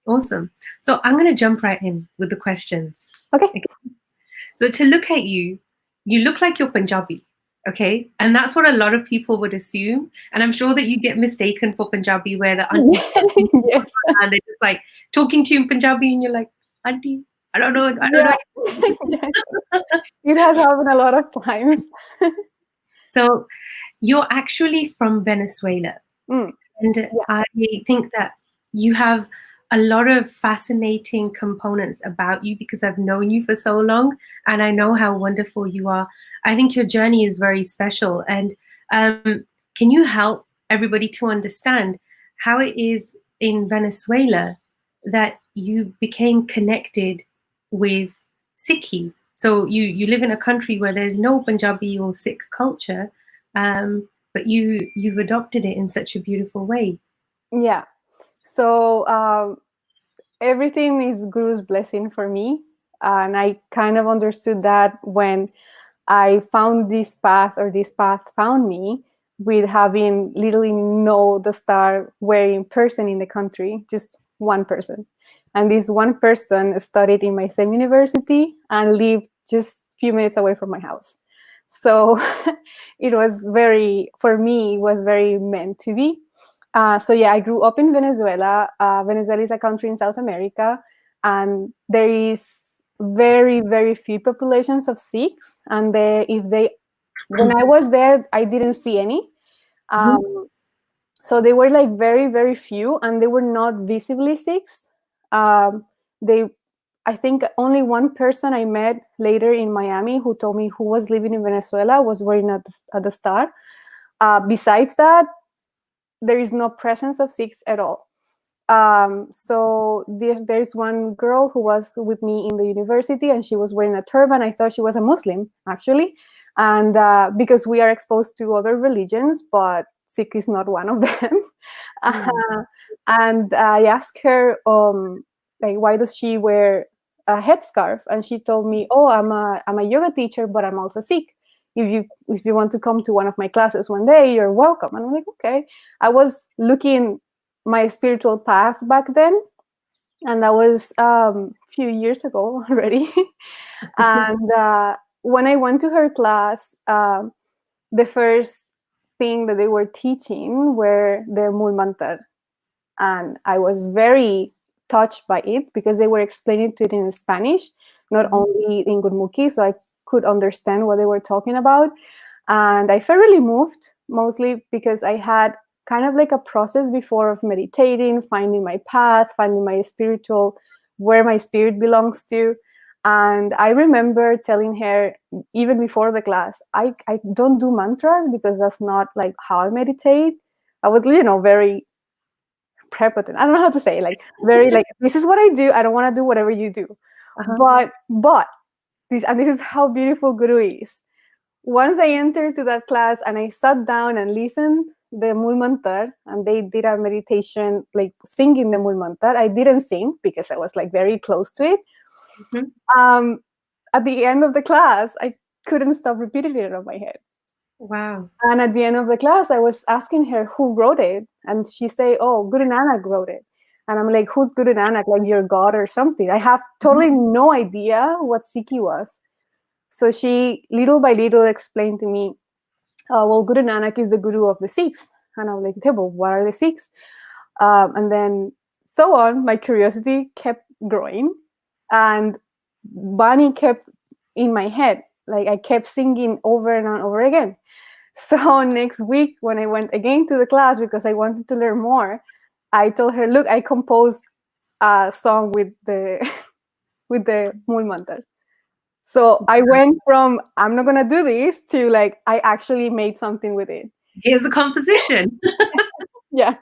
Awesome. So I'm going to jump right in with the questions. Okay. Okay. So to look at you, you look like you're Punjabi. Okay. And that's what a lot of people would assume. And I'm sure that you get mistaken for Punjabi, where the aunties Yes. and they're just like talking to you in Punjabi and you're like, auntie, I don't know. I don't Yeah. know. Yes. It has happened a lot of times. So you're actually from Venezuela. Mm, And yeah. I think that you have a lot of fascinating components about you because I've known you for so long and I know how wonderful you are. I think your journey is very special. And can you help everybody to understand how it is in Venezuela that you became connected with Sikhi? So you live in a country where there's no Punjabi or Sikh culture, but you've adopted it in such a beautiful way. Yeah. So everything is Guru's blessing for me. And I kind of understood that when I found this path, or this path found me, with having literally no the star wearing person in the country, just one person. And this one person studied in my same university and lived just a few minutes away from my house. So it was very, for me, it was very meant to be. So yeah, I grew up in Venezuela. Venezuela is a country in South America, and there is very, very few populations of Sikhs. And when I was there, I didn't see any. Mhm. So they were like very, very few, and they were not visibly Sikhs. They, I think, only one person I met later in Miami who told me who was living in Venezuela was wearing at the star. Besides that, there is no presence of Sikhs at all. So there's one girl who was with me in the university, and she was wearing a turban. I thought she was a Muslim, actually, and because we are exposed to other religions, but Sikh is not one of them. Mm. uh, and I asked her, like, why does she wear a headscarf? And she told me, "Oh, I'm a yoga teacher, but I'm also Sikh. If you want to come to one of my classes one day, you're welcome." And I'm like, okay. I was looking my spiritual path back then, and that was a few years ago already. And when I went to her class, the first thing that they were teaching were the Mool Mantar, and I was very touched by it because they were explaining it in Spanish, not Mhm. only in Gurmukhi, so I could understand what they were talking about. And I felt really moved, mostly because I had kind of like a process before of meditating, finding my path, finding my spiritual, where my spirit belongs to. And I remember telling her, even before the class, I don't do mantras because that's not like how I meditate. I was, very prepotent. I don't know how to say, like, very like, this is what I do. I don't want to do whatever you do. Uh-huh. But this is how beautiful Guru is. Once I entered to that class and I sat down and listened the Mool Mantar, and they did a meditation like singing the Mool Mantar. I didn't sing because I was like very close to it. Mhm. Um, at the end of the class, I couldn't stop repeating it on my head. Wow. And at the end of the class, I was asking her who wrote it, and she say, "Oh, Guru Nanak wrote it." And I'm like, "Who's Guru Nanak? Like your god or something?" I have Mhm. totally no idea what Sikhi was. So she, little by little, explained to me, well, Guru Nanak is the guru of the Sikhs. And I was like, okay, but what are the Sikhs? And then so on, my curiosity kept growing, and Bani kept in my head. Like I kept singing over and over again. So next week, when I went again to the class because I wanted to learn more, I told her, "Look, I composed a song with the with the Mool Mantar." So I went from I'm not gonna do this to like I actually made something with it. Here's a composition. Yeah,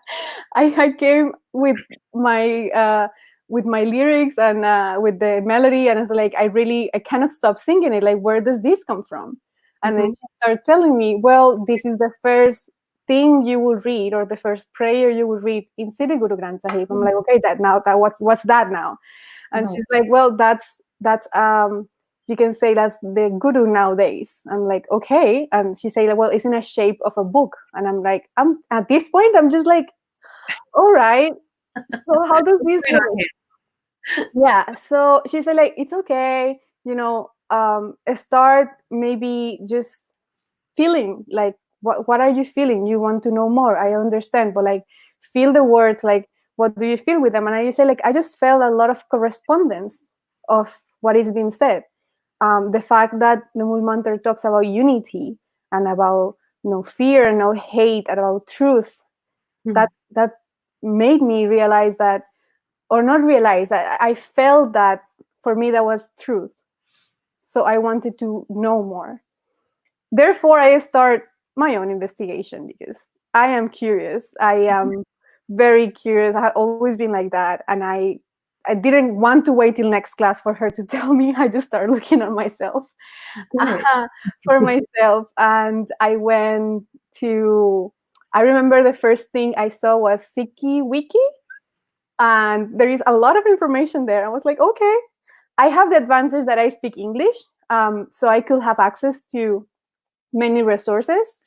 I came with my lyrics and with the melody, and it's like I cannot stop singing it. Like, where does this come from? And then Mhm. she started telling me, well, this is the first thing you will read, or the first prayer you will read in Siddhi Guru Granth Sahib. I'm like, okay, that what's that now? And Right. she's like, well, that's you can say that's the guru nowadays. I'm like, okay. And she said, well, it's in a shape of a book. And I'm like, I'm at this point, I'm just like, all right. So how does this Going on work? here? Yeah, so she said like, it's okay, start maybe just feeling like, what are you feeling? You want to know more, I understand, but like, feel the words, like, what do you feel with them? And I say like, I just felt a lot of correspondence of what is being said. The fact that the Mool Mantra talks about unity and about no fear, no hate, and about truth, that made me realize that, or not realize, I felt that for me that was truth. So I wanted to know more. Therefore, I start my own investigation because I am curious. I am very curious. I have always been like that, and I didn't want to wait till next class for her to tell me. I just started looking at myself, Good. for myself, and I went to. I remember the first thing I saw was Sikhi Wiki, and there is a lot of information there. I was like, okay, I have the advantage that I speak English, so I could have access to many resources.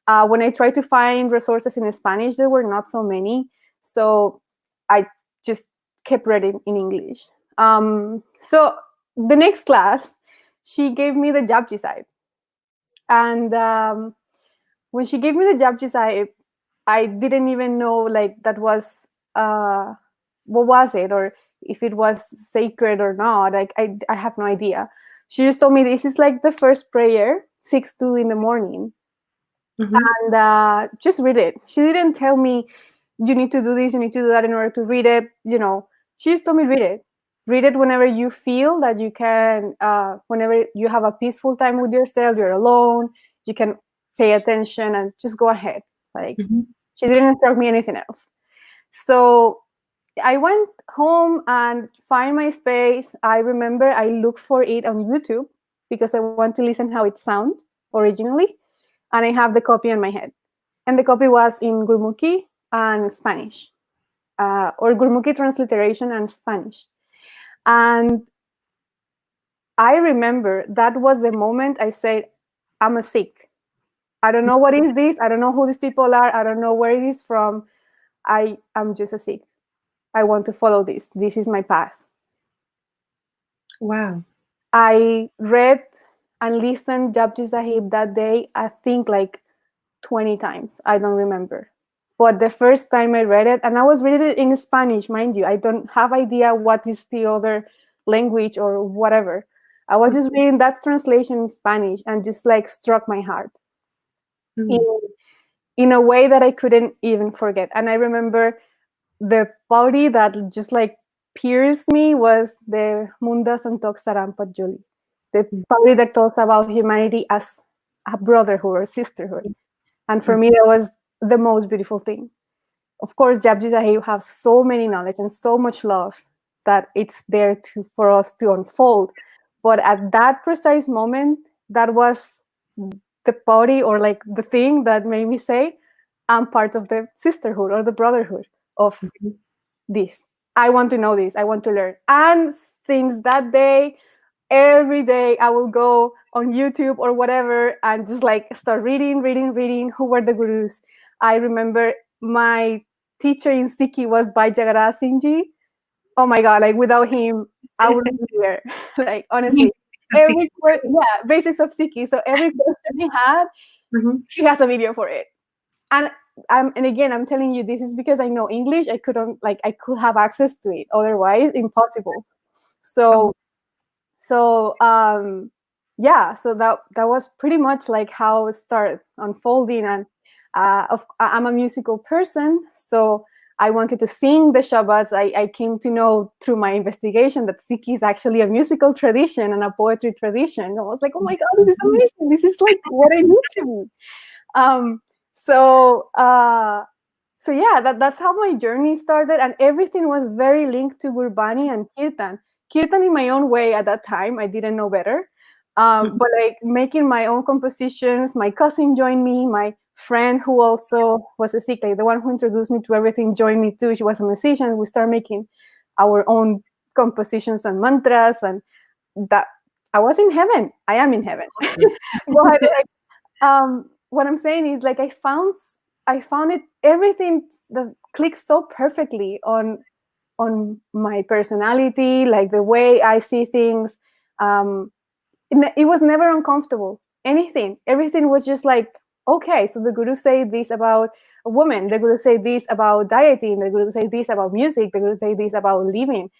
When I tried to find resources in Spanish, there were not so many. So I just kept reading in English. So the next class, she gave me the Japji Sahib. And when she gave me the Japji Sahib, I didn't even know like that was, what was it, or if it was sacred or not. Like I have no idea. She just told me this is like the first prayer Sikhs do in the morning, and just read it. She didn't tell me you need to do this, you need to do that in order to read it. She just told me read it. Read it whenever you feel that you can. Whenever you have a peaceful time with yourself, you're alone, you can pay attention and just go ahead. Like she didn't instruct me anything else. So I went home and find my space. I remember I looked for it on YouTube because I want to listen how it sounds originally, and I have the copy on my head. And the copy was in Gurmukhi and Spanish, or Gurmukhi transliteration and Spanish. And I remember that was the moment I said, I'm a Sikh. I don't know what is this. I don't know who these people are. I don't know where it is from. I am just a Sikh. I want to follow this. This is my path. Wow. I read and listened Japji Sahib that day, I think like 20 times. I don't remember. But the first time I read it, and I was reading it in Spanish, mind you, I don't have idea what is the other language or whatever. I was just reading that translation in Spanish and just like struck my heart in a way that I couldn't even forget. And I remember the body that just like pierced me was the Munda Santok Sarampat Joli, the body that talks about humanity as a brotherhood or sisterhood. And for me, that was the most beautiful thing. Of course, Japji Sahib have so many knowledge and so much love that it's there for us to unfold. But at that precise moment, that was the body or like the thing that made me say, I'm part of the sisterhood or the brotherhood of this. I want to know this. I want to learn. And since that day, every day I will go on YouTube or whatever and just like start reading. Who were the gurus? I remember my teacher in Sikhi was Bhai Jagaraj Singh Ji. Oh my God, like without him, I wouldn't be there. Like honestly, basics of Sikhi. So every question he had, he has a video for it. And again, I'm telling you, this is because I know English. I could have access to it. Otherwise, impossible. So yeah, so that was pretty much like how it started unfolding. And I'm a musical person, so I wanted to sing the Shabbats. I came to know through my investigation that Sikhi is actually a musical tradition and a poetry tradition. I was like, oh my God, this is amazing. This is like what I need to be. So yeah, that's how my journey started, and everything was very linked to Gurbani and Kirtan. Kirtan in my own way at that time. I didn't know better. But like making my own compositions, my cousin joined me, my friend who also was a Sikh, like the one who introduced me to everything, joined me too. She was a musician. We started making our own compositions and mantras, and that I was in heaven. I am in heaven. But like, what I'm saying is like I found I found it everything that clicks so perfectly on my personality, like the way I see things. It was never uncomfortable. Everything was just like, okay, so the guru say this about a woman, the guru say this about dieting, the guru say this about music, the guru say this about living.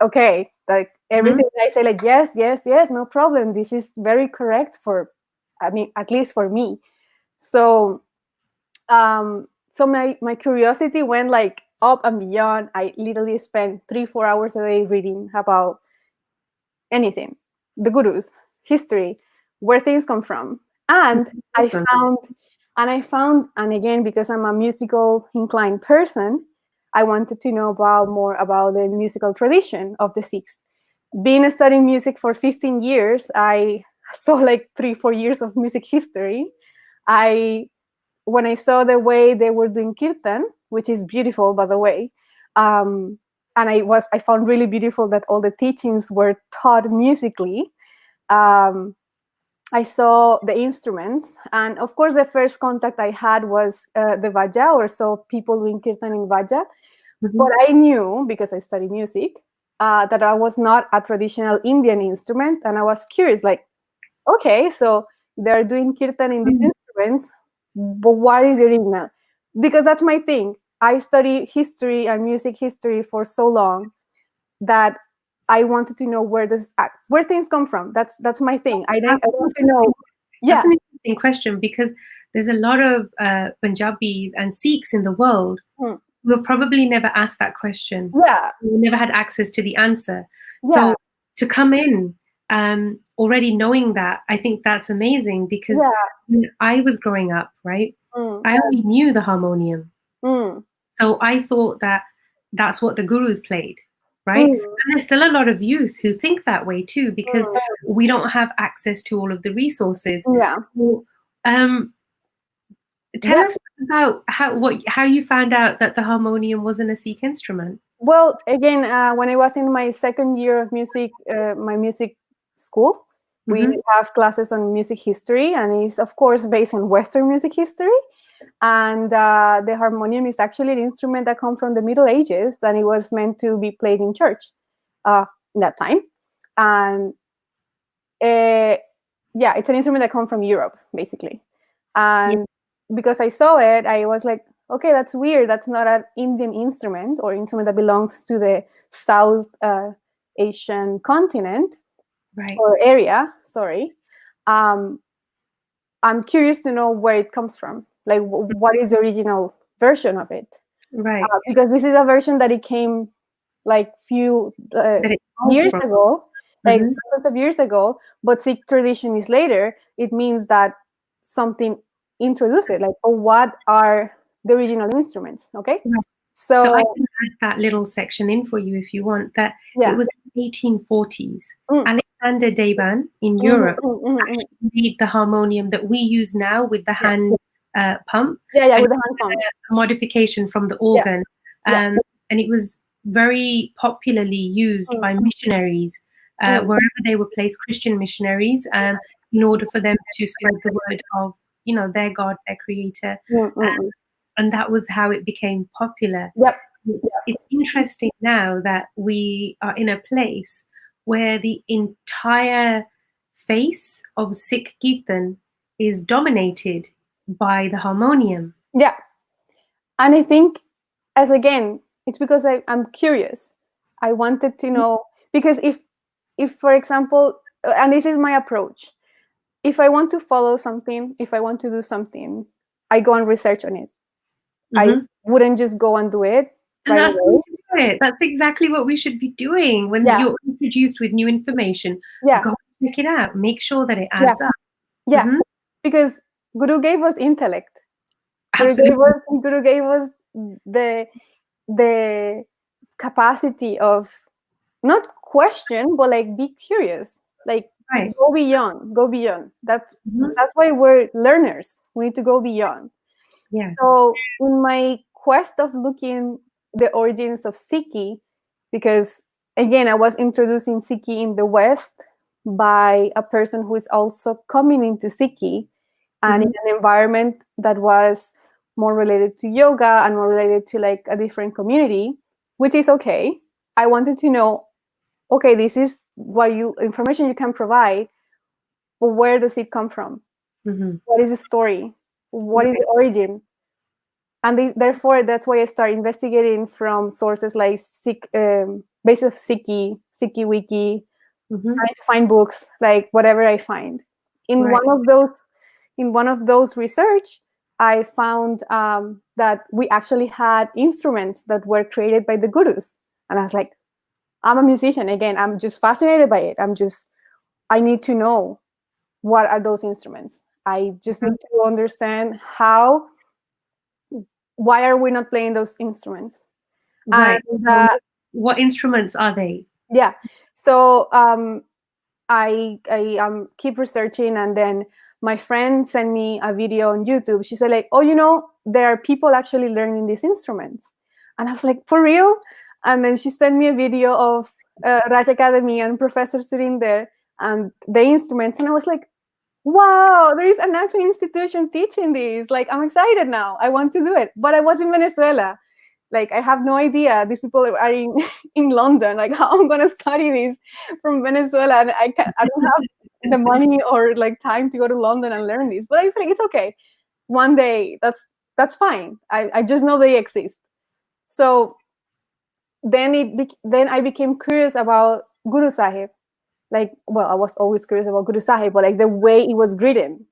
Okay, like everything I say, like yes, yes, yes, no problem. This is very correct for, I mean, at least for me. So so my curiosity went like up and beyond. I literally spent 3-4 hours a day reading about anything, the gurus, history, where things come from. And Awesome. I found, and again, because I'm a musical inclined person, I wanted to know about more about the musical tradition of the Sikhs. Being studying music for 15 years, I saw like 3-4 years of music history. When I saw the way they were doing kirtan, which is beautiful, by the way, and I found really beautiful that all the teachings were taught musically. Um, I saw the instruments, and of course, the first contact I had was the vaja, or so people doing kirtan in vaja. But I knew, because I study music, that I was not a traditional Indian instrument, and I was curious, like, okay, so they're doing kirtan in these instruments, but what is the original? Because that's my thing. I study history and music history for so long that I wanted to know where things come from. That's my thing. I want to know. That's Yeah. an interesting question, because there's a lot of Punjabis and Sikhs in the world who have probably never asked that question. Yeah. Who never had access to the answer. Yeah. So to come in already knowing that, I think that's amazing, because when I was growing up, right, I only knew the harmonium. So I thought that that's what the gurus played, right? And there's still a lot of youth who think that way too, because we don't have access to all of the resources. Yeah. So, tell us about how you found out that the harmonium wasn't a Sikh instrument. Well, again, when I was in my second year of music, my music school, we have classes on music history, and it's of course based on Western music history. And the harmonium is actually an instrument that comes from the Middle Ages, and it was meant to be played in church in that time. And yeah, it's an instrument that comes from Europe, basically. And because I saw it, I was like, okay, that's weird. That's not an Indian instrument or instrument that belongs to the South Asian continent or area. Sorry. I'm curious to know where it comes from. Like, what is the original version of it? Right. Because this is a version that it came like few years ago, like hundreds of years ago, but Sikh tradition is later. It means that something introduced it, like, oh, what are the original instruments? Okay. Right. So I can add that little section in for you if you want. That it was in the 1840s. Alexander Devan in Europe actually made the harmonium that we use now with the hand pump. With the hand pump. A modification from the organ. And it was very popularly used by missionaries wherever they were placed, Christian missionaries, in order for them to spread the word of, their God, their creator. And that was how it became popular. It's interesting now that we are in a place where the entire face of Sikh Kirtan is dominated by the harmonium. Yeah. And I think, it's because I'm curious. I wanted to know, because if for example, and this is my approach, if I want to follow something, if I want to do something, I go and research on it. I wouldn't just go and do it. And that's That's exactly what we should be doing when you're introduced with new information. Go check it out. Make sure that it adds up. Because Guru gave us intellect. Guru gave us the capacity of not question, but like be curious, like go beyond. That's why we're learners. We need to go beyond. So in my quest of looking the origins of Sikhi, because again I was introducing Sikhi in the West by a person who is also coming into Sikhi, and in an environment that was more related to yoga and more related to like a different community, which is okay. I wanted to know, okay, this is what information you can provide, but where does it come from? What is the story? What is the origin? And therefore, that's why I started investigating from sources like Sikh, Base of Sikhi, Sikhi Wiki, trying to find books, like whatever I find. In one of those research, I found that we actually had instruments that were created by the gurus, and I was like, I'm a musician again. I'm just fascinated by it. I need to know what are those instruments. I just need to understand why are we not playing those instruments? Right. And what instruments are they? yeah, so I keep researching, and then my friend sent me a video on YouTube. She said like, oh, there are people actually learning these instruments, and I was like, for real? And then she sent me a video of Raj Academy and professor sitting there and the instruments, and I was like, wow, there is an actual institution teaching this. Like, I'm excited now. I want to do it. But I was in Venezuela. Like, I have no idea. These people are in London. Like, how I'm going to study this from Venezuela. And I don't have the money or like time to go to London and learn this. But I was like, it's okay. One day, that's fine. I just know they exist. So then I became curious about Guru Sahib. Like, well, I was always curious about Guru Sahib, but like the way it was written.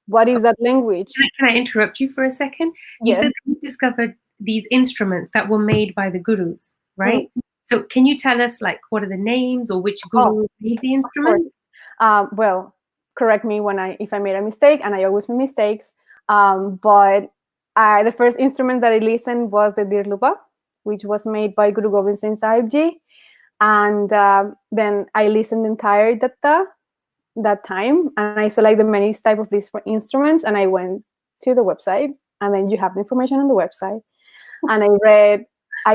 What is that language? Can I interrupt you for a second? You Yes. said that you discovered these instruments that were made by the gurus, right? So can you tell us like what are the names or which guru made the instruments? Well, correct me if I made a mistake, and I always make mistakes. But the first instrument that I listened was the dirlupa, which was made by Guru Gobind Singh Sahib Ji. And then I listened the entire datta that time, and I saw like the many type of these instruments, and I went to the website, and then you have the information on the website, and I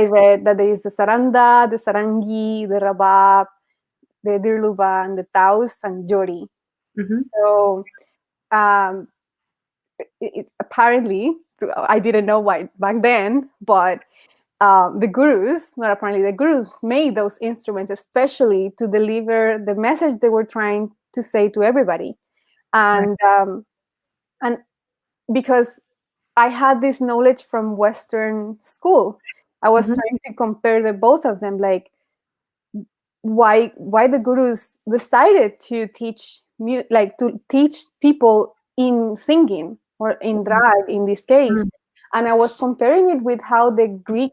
read that there is the saranda, the sarangi, the rabab, the dirluba, and the taus and jori. So apparently, I didn't know why back then, but the gurus made those instruments especially to deliver the message they were trying to say to everybody. And and because I had this knowledge from Western school, I was trying to compare the both of them, like why the gurus decided to teach people in singing or in drag in this case. And I was comparing it with how the Greek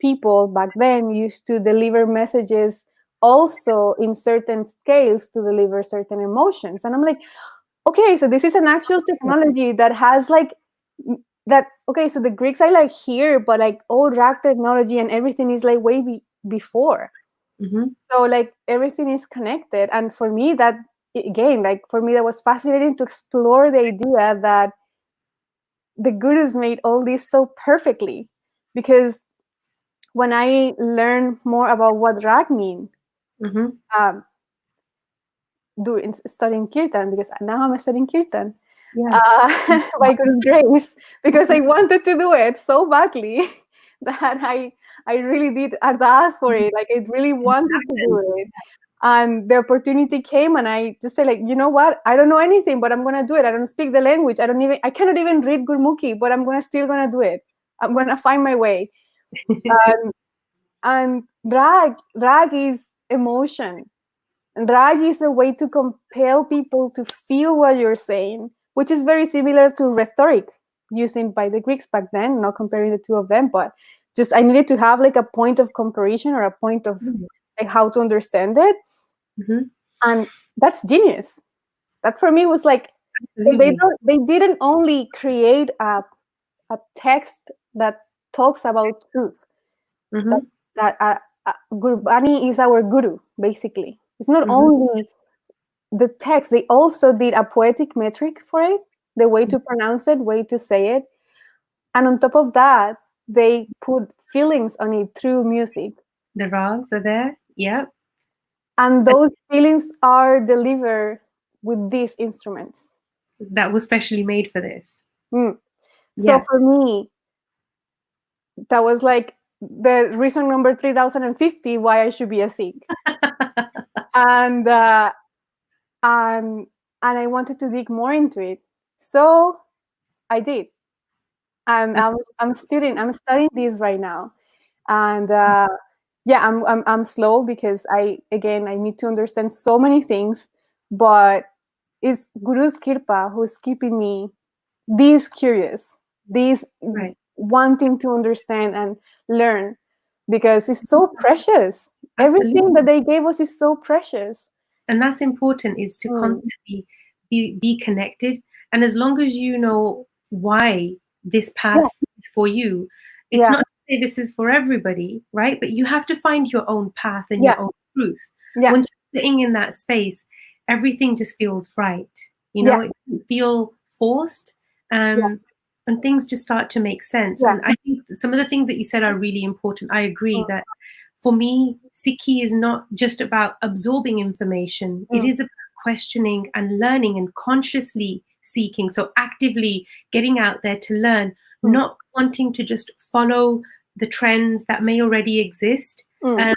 people back then used to deliver messages also in certain scales to deliver certain emotions. And I'm like, okay, so this is an actual technology that has like that. Okay, so the Greeks are like here, but like all drag technology and everything is like way before. So like everything is connected. And for me, that was fascinating to explore the idea that the gurus made all this so perfectly. Because when I learned more about what drag mean, during studying kirtan, because now I'm studying kirtan, by Guru's grace, because I wanted to do it so badly that I really did ask for it. Like I really wanted to do it. And the opportunity came, and I just said, like, you know what? I don't know anything, but I'm gonna do it. I don't speak the language. I cannot even read Gurmukhi, but I'm still gonna do it. I'm gonna find my way. And drag is emotion. And drag is a way to compel people to feel what you're saying, which is very similar to rhetoric used by the Greeks back then, not comparing the two of them, but just I needed to have like a point of comparison or a point of like how to understand it. And that's genius. That for me was like, they didn't only create a text that talks about truth. That Gurbani is our guru, basically. It's not only the text, they also did a poetic metric for it, the way to pronounce it, way to say it. And on top of that, they put feelings on it through music. The raags are there, yeah. And those feelings are delivered with these instruments. that was specially made for this. Mm. So Yeah. for me, that was like the reason number 3050 why I should be a Sikh. And and I wanted to dig more into it. So I did. And I'm studying this right now. And yeah, I'm slow because I need to understand so many things, but it's Guru's Kirpa who's keeping me this curious, this Right. wanting to understand and learn, because it's so precious. Everything Absolutely. that they gave us is so precious. And that's important, is to Mm. constantly be connected. And as long as you know why this Yeah, path is for you, it's yeah, not to say this is for everybody, right? But you have to find your own path and yeah, your own truth. yeah, Once you're sitting in that space, everything just feels right. yeah, It doesn't feel forced. yeah, And things just start to make sense. yeah. And I think some of the things that you said are really important. I agree Mm, that for me, Sikhi is not just about absorbing information. It mm, is about questioning and learning and consciously seeking. So actively getting out there to learn, mm, not wanting to just follow the trends that may already exist. mm, Um,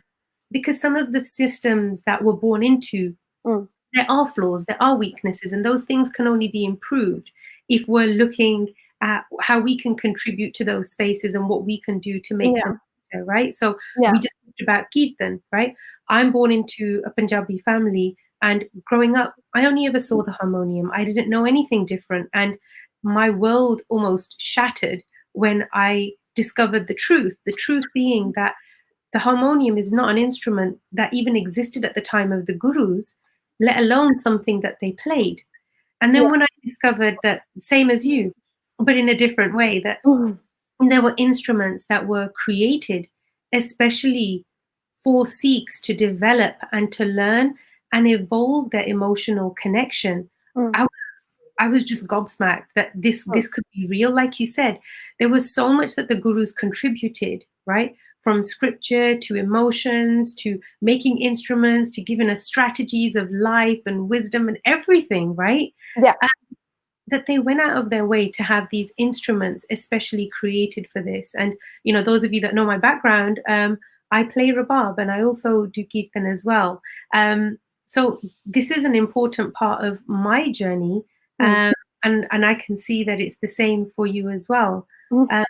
because some of the systems that we're born into, mm. there are flaws, there are weaknesses, and those things can only be improved if we're looking at how we can contribute to those spaces and what we can do to make them Yeah, better, right? So yeah. we just talked about Kirtan, right? I'm born into a Punjabi family, and growing up, I only ever saw the harmonium. I didn't know anything different, and my world almost shattered when I discovered the truth. The truth being that the harmonium is not an instrument that even existed at the time of the gurus, let alone something that they played. And then Yeah. when I discovered that, same as you, but in a different way, that Mm, there were instruments that were created especially for Sikhs to develop and to learn and evolve their emotional connection, mm, I was I was just gobsmacked that mm. this could be real. Like you said, there was so much that the gurus contributed, right? From scripture to emotions to making instruments to giving us strategies of life and wisdom and everything, right? Yeah. That they went out of their way to have these instruments especially created for this. And those of you that know my background, I play rabab and I also do kirtan as well. So this is an important part of my journey, Mm, and I can see that it's the same for you as well. mm. uh,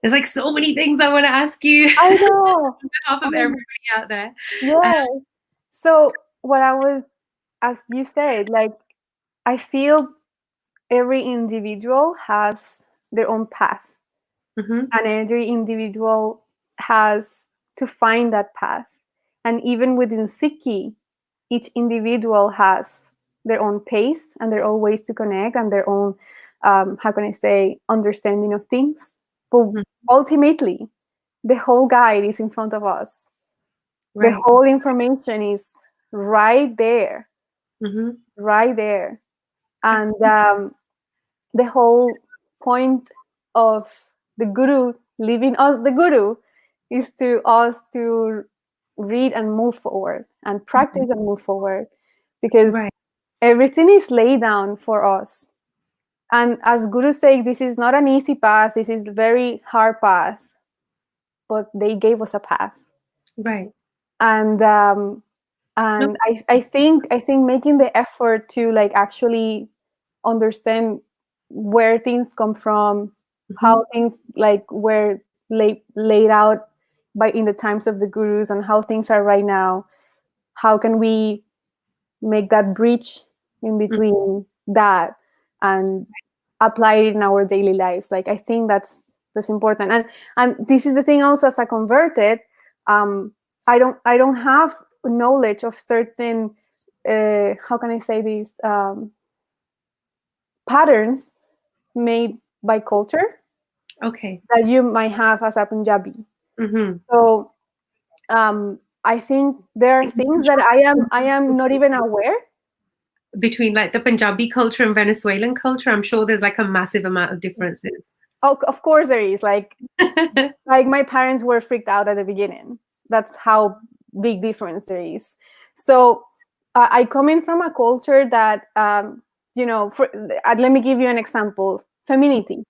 there's like so many things I want to ask you I know. on behalf of Um, everybody out there. uh, yeah. So what I was, as you said, like I feel every individual has their own path, mhm, and every individual has to find that path. And even within Sikhi, each individual has their own pace and their own ways to connect and their own, how can I say, understanding of things. But mhm, ultimately, the whole guide is in front of us. The right. whole information is right there, Mhm, right there. And absolutely. the whole point of the guru leaving us the guru is to us to read and move forward and Mhm, practice and move forward, because right. everything is laid down for us. And as guru say, this is not an easy path, this is a very hard path, but they gave us a path. Right. And No. I think making the effort to like actually understand where things come from, Mhm, how things like were laid out by in the times of the gurus, and how things are right now. How can we make that bridge in mhm, between that and apply it in our daily lives? Like I think that's important. And this is the thing also, as a converted, um, I don't have knowledge of certain how can I say this, patterns made by culture okay. that you might have as a Punjabi. Mhm. So I think there are things that I am not even aware. Between like the Punjabi culture and Venezuelan culture, I'm sure there's like a massive amount of differences. Oh, of course there is. Like my parents were freaked out at the beginning. That's how big difference there is. So I come in from a culture that let me give you an example. Femininity.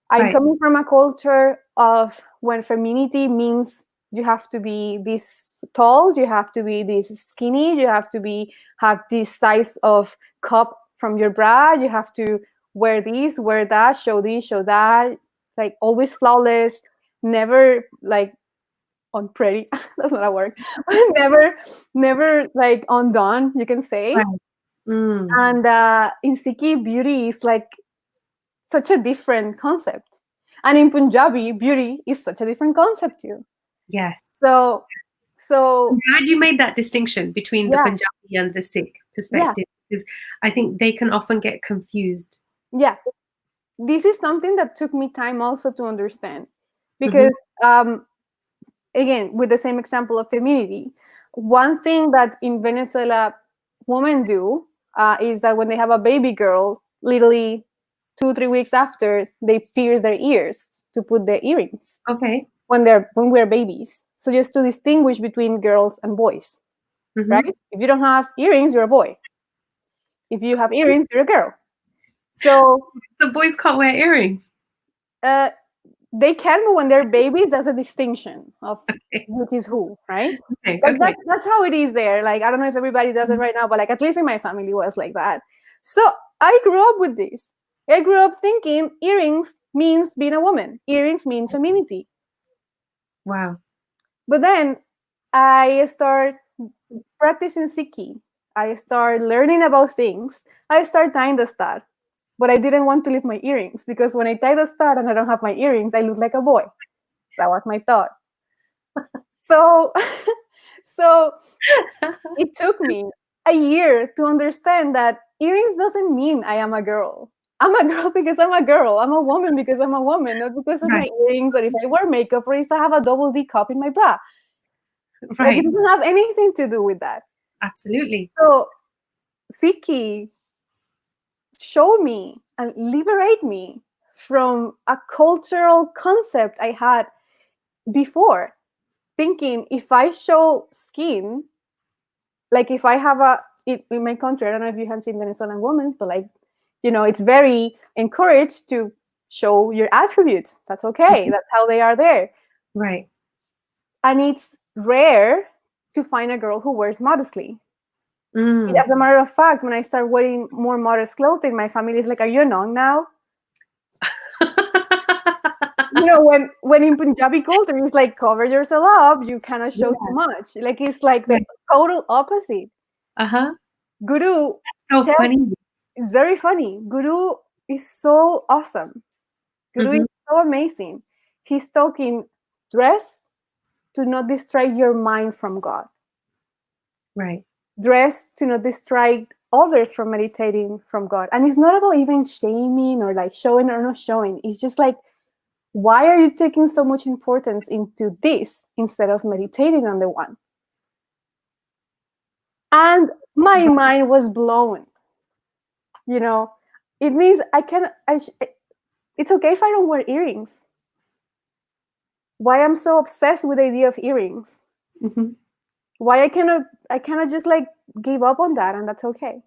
I'm Right. coming from a culture of when femininity means you have to be this tall, you have to be this skinny, you have to have this size of cup from your bra, you have to wear this, wear that, show this, show that, like always flawless, never like unpretty. That's not a word. never like undone, you can say. Right. Mm. And in Sikhi, beauty is like such a different concept. And in Punjabi, beauty is such a different concept too. Yes. So, I'm so glad you made that distinction between the yeah, Punjabi and the Sikh yeah, perspective, because I think they can often get confused. yeah. This is something that took me time also to understand, Hmm. because again, with the same example of femininity, one thing that in Venezuela women do is that when they have a baby girl, literally 2-3 weeks after, they pierce their ears to put the earrings Okay. when we're babies. So just to distinguish between girls and boys, Hmm. right? If you don't have earrings, you're a boy. If you have earrings, you're a girl. So So boys can't wear earrings. uh, they can, but when they're babies, there's a distinction of Okay. who is who, right? Okay. Like Okay. that's how it is there. Like I don't know if everybody does it right now, but like at least in my family was like that. So I grew up with this. I grew up thinking earrings means being a woman. Earrings mean femininity. Wow. But then I start practicing Sikhi. I start learning about things. I start tying the star. But I didn't want to leave my earrings because when I tie the star and I don't have my earrings, I look like a boy. That was my thought. So, so it took me a year to understand that earrings doesn't mean I am a girl. I'm a girl because I'm a girl. I'm a woman because I'm a woman, not because of my Right. earrings or if I wear makeup or if I have a double D cup in my bra. Like it Right. doesn't have anything to do with that. Absolutely. So Siki show me and liberate me from a cultural concept I had before, thinking if I show skin, like if I have in my country, I don't know if you have seen Venezuelan women, but like, it's very encouraged to show your attributes. That's okay. Mhm. That's how they are there. Right. And it's rare to find a girl who wears modestly. Mm. As a matter of fact, when I start wearing more modest clothing, my family is like, "Are you a nun now?" When in Punjabi culture, it's like cover yourself up. You cannot show too Yeah. much. Like it's like the Right. total opposite. Uh-huh. Guru So tells funny. it's very funny. Guru is so awesome. Guru Hmm. is so amazing. He's talking dress to not distract your mind from God. Right. Dress to not distract others from meditating from God. And it's not about even shaming or like showing or not showing. It's just like, why are you taking so much importance into this instead of meditating on the one? And my mind was blown. You know, it means it's okay if I don't wear earrings. Why I'm so obsessed with the idea of earrings? Hmm. Why I cannot just like give up on that, and that's okay.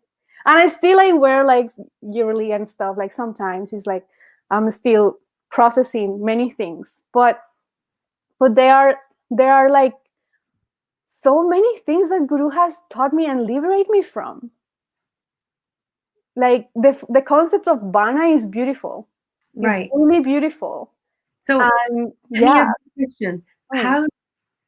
And I still like wear like yearly and stuff. Like sometimes it's like I'm still processing many things, but there are like so many things that Guru has taught me and liberate me from. Like the concept of bana is beautiful. It's Right. really beautiful. So And let me yeah. ask you a question. Mm,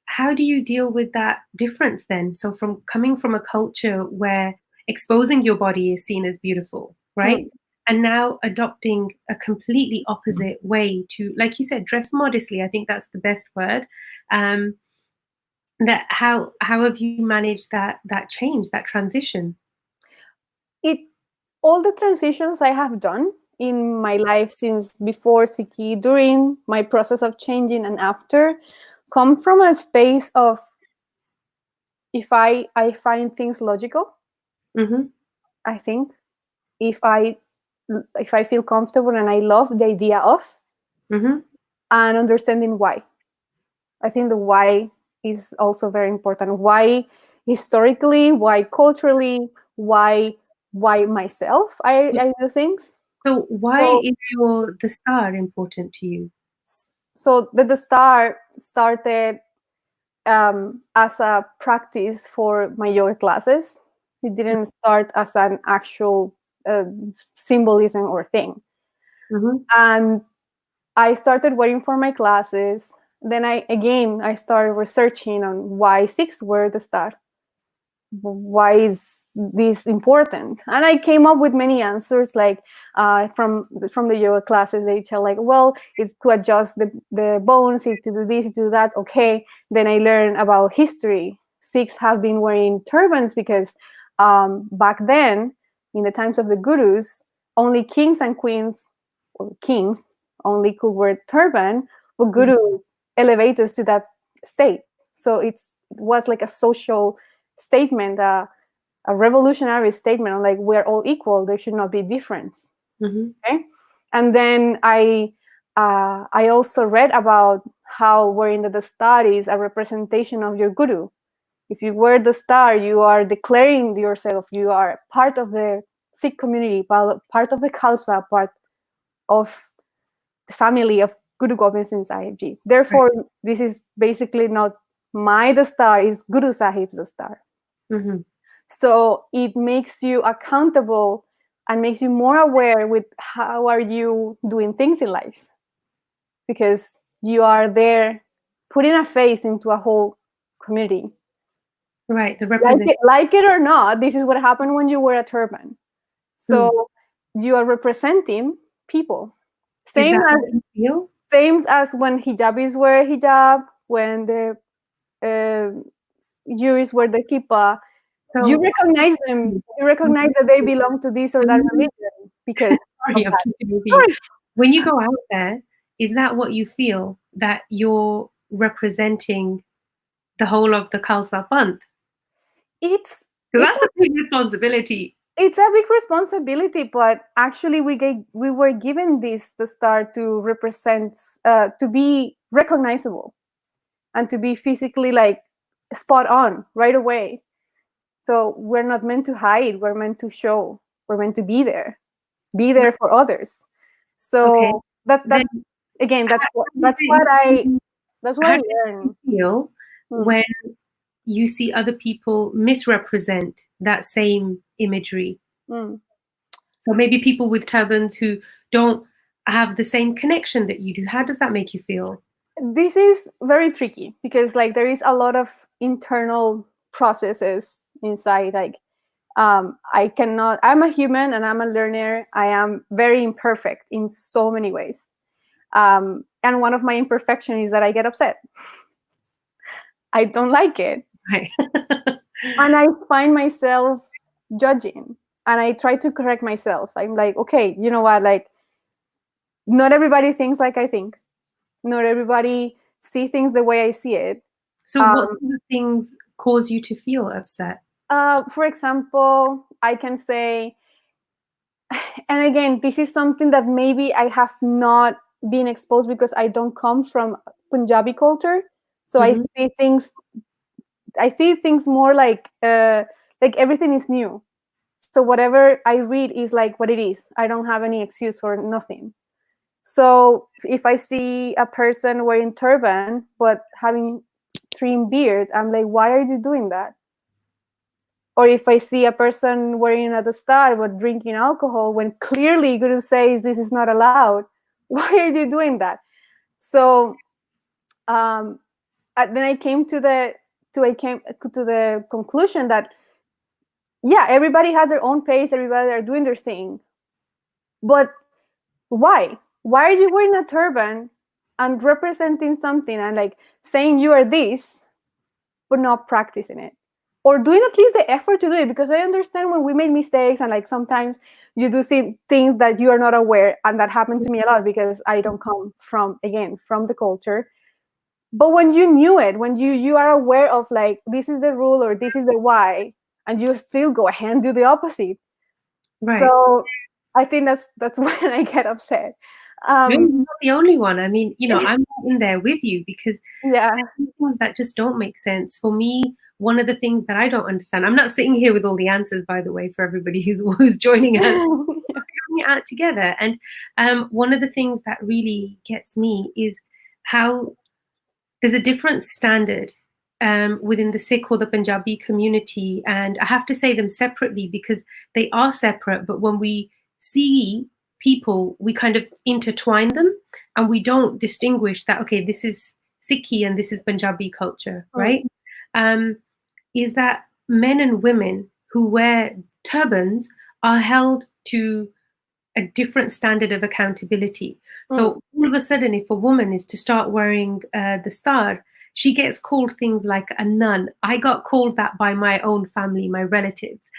How do you deal with that difference then? So from coming from a culture where exposing your body is seen as beautiful, right? mm. And now adopting a completely opposite way to, like you said, dress modestly. I think that's the best word. Um, that how have you managed that change, that transition? It all the transitions I have done in my life since before Sikhi, during my process of changing and after, come from a space of if I find things logical. Mm-hmm. I think if I feel comfortable and I love the idea of Mm-hmm. and understanding why. I think the why is also very important. Why historically, why culturally, why why myself I do things. So why So, is the star important to you? so the star started as a practice for my yoga classes. It didn't start as an actual symbolism or thing. Mm-hmm. And I started waiting for my classes. Then I started researching on why Sikhs wear the star. Why is this important? And I came up with many answers, like from the yoga classes. They tell like, well, it's to adjust the bones, it's to do this, to do that. Okay. Then I learned about history. Sikhs have been wearing turbans because back then, in the times of the gurus, only kings and queens, or kings only could wear turban, but guru elevated us to that state. So it was like a social statement, a revolutionary statement on like we're all equal, there should not be difference. Mm-hmm. Okay. And then I also read about how wearing the star is a representation of your guru. If you wear the star, you are declaring yourself, you are part of the Sikh community, part of the Khalsa, part of the family of Guru Gobind Singh Sahib Ji. Therefore, this is basically not my the star, is Guru Sahib's the star. Mm-hmm. So it makes you accountable and makes you more aware with how are you doing things in life, because you are there putting a face into a whole community. Right, the representation. Like it or not, this is what happened when you wear a turban. So you are representing people. Is Same that as how you feel? same as when hijabis wear hijab, when the Jews wear the kippah. So You recognize them. You recognize that they belong to this or that religion because of sorry, I'm that. talking with you. When you go out there, is that what you feel, that you're representing the whole of the Khalsa Panth? It's Because that's a big responsibility. it's a big responsibility, but actually we were given this the start to represent, to be recognizable and to be physically like spot on right away. So we're not meant to hide, we're meant to show, we're meant to be there for others. Okay. So that's Then again how that's what I how do learned. you feel when you see other people misrepresent that same imagery? Mm. So maybe people with turbans who don't have the same connection that you do. How does that make you feel? This is very tricky because like there is a lot of internal processes inside. Like I'm a human and I'm a learner. I am very imperfect in so many ways. And one of my imperfections is that I get upset. I don't like it. Right. And I find myself judging and I try to correct myself. I'm like, okay, you know what? Like, not everybody thinks like I think. Not everybody see things the way I see it. So what sort of things cause you to feel upset? For example, I can say, and again, this is something that maybe I have not been exposed because I don't come from Punjabi culture. So Mm-hmm. I see things more like everything is new. So whatever I read is like what it is. I don't have any excuse for nothing. So if I see a person wearing turban but having trimmed beard, I'm like, why are you doing that? Or if I see a person wearing a star but drinking alcohol, when clearly Guru says this is not allowed, why are you doing that? So then I came to the conclusion that yeah, everybody has their own pace, everybody are doing their thing, but why? Why are you wearing a turban and representing something and like saying you are this, but not practicing it? Or doing at least the effort to do it, because I understand when we make mistakes and like sometimes you do see things that you are not aware, and that happened to me a lot because I don't come from the culture. But when you knew it, when you are aware of like this is the rule or this is the why, and you still go ahead and do the opposite. Right. So I think that's when I get upset. No, you're not the only one. I mean, I'm in there with you because Yeah. there are things that just don't make sense. For me, one of the things that I don't understand, I'm not sitting here with all the answers, by the way, for everybody who's joining us, it out together. And one of the things that really gets me is how there's a different standard within the Sikh or the Punjabi community. And I have to say them separately because they are separate. But when we see people, we kind of intertwine them and we don't distinguish that, okay, this is Sikhi and this is Punjabi culture, right? Is that men and women who wear turbans are held to a different standard of accountability. So all of a sudden, if a woman is to start wearing the star, she gets called things like a nun. I got called that by my own family, my relatives.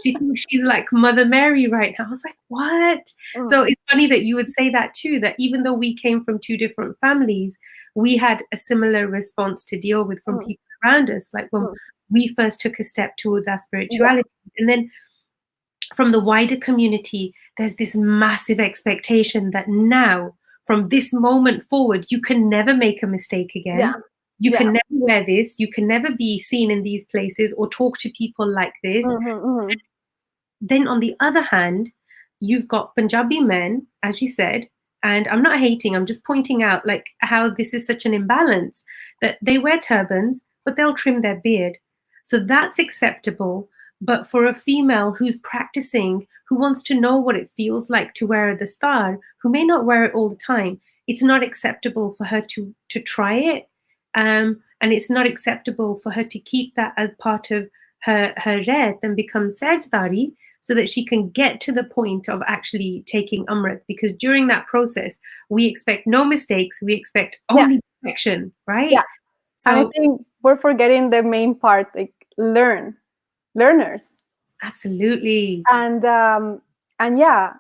She thinks she's like Mother Mary right now. I was like, what? So it's funny that you would say that too, that even though we came from two different families, we had a similar response to deal with from people around us. Like when we first took a step towards our spirituality. And then from the wider community, there's this massive expectation that now, from this moment forward, you can never make a mistake again. You can never wear this. You can never be seen in these places or talk to people like this. Then on the other hand, you've got Punjabi men, as you said, and I'm not hating, I'm just pointing out like how this is such an imbalance, that they wear turbans, but they'll trim their beard. So that's acceptable. But for a female who's practicing, who wants to know what it feels like to wear the star, who may not wear it all the time, it's not acceptable for her to try it. And it's not acceptable for her to keep that as part of her ret and become sajdari, so that she can get to the point of actually taking Amrit. Because during that process, we expect no mistakes, we expect only perfection, right? Yeah. So and I think we're forgetting the main part, like learners. Absolutely. And yeah,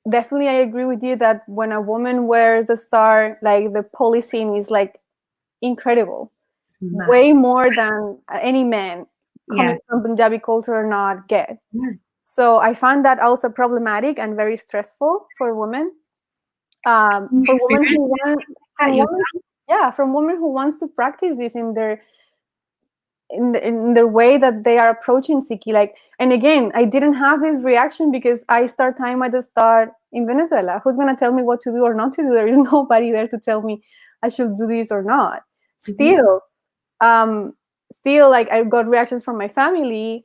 definitely I agree with you that when a woman wears a star, like the policing is like incredible. Way more than any man coming from Punjabi culture or not get. So I find that also problematic and very stressful for women. From women who wants to practice this in their way that they are approaching Sikhi. Like, and again, I didn't have this reaction because I start time at the start in Venezuela. Who's gonna tell me what to do or not to do? There is nobody there to tell me I should do this or not. Still, like I got reactions from my family.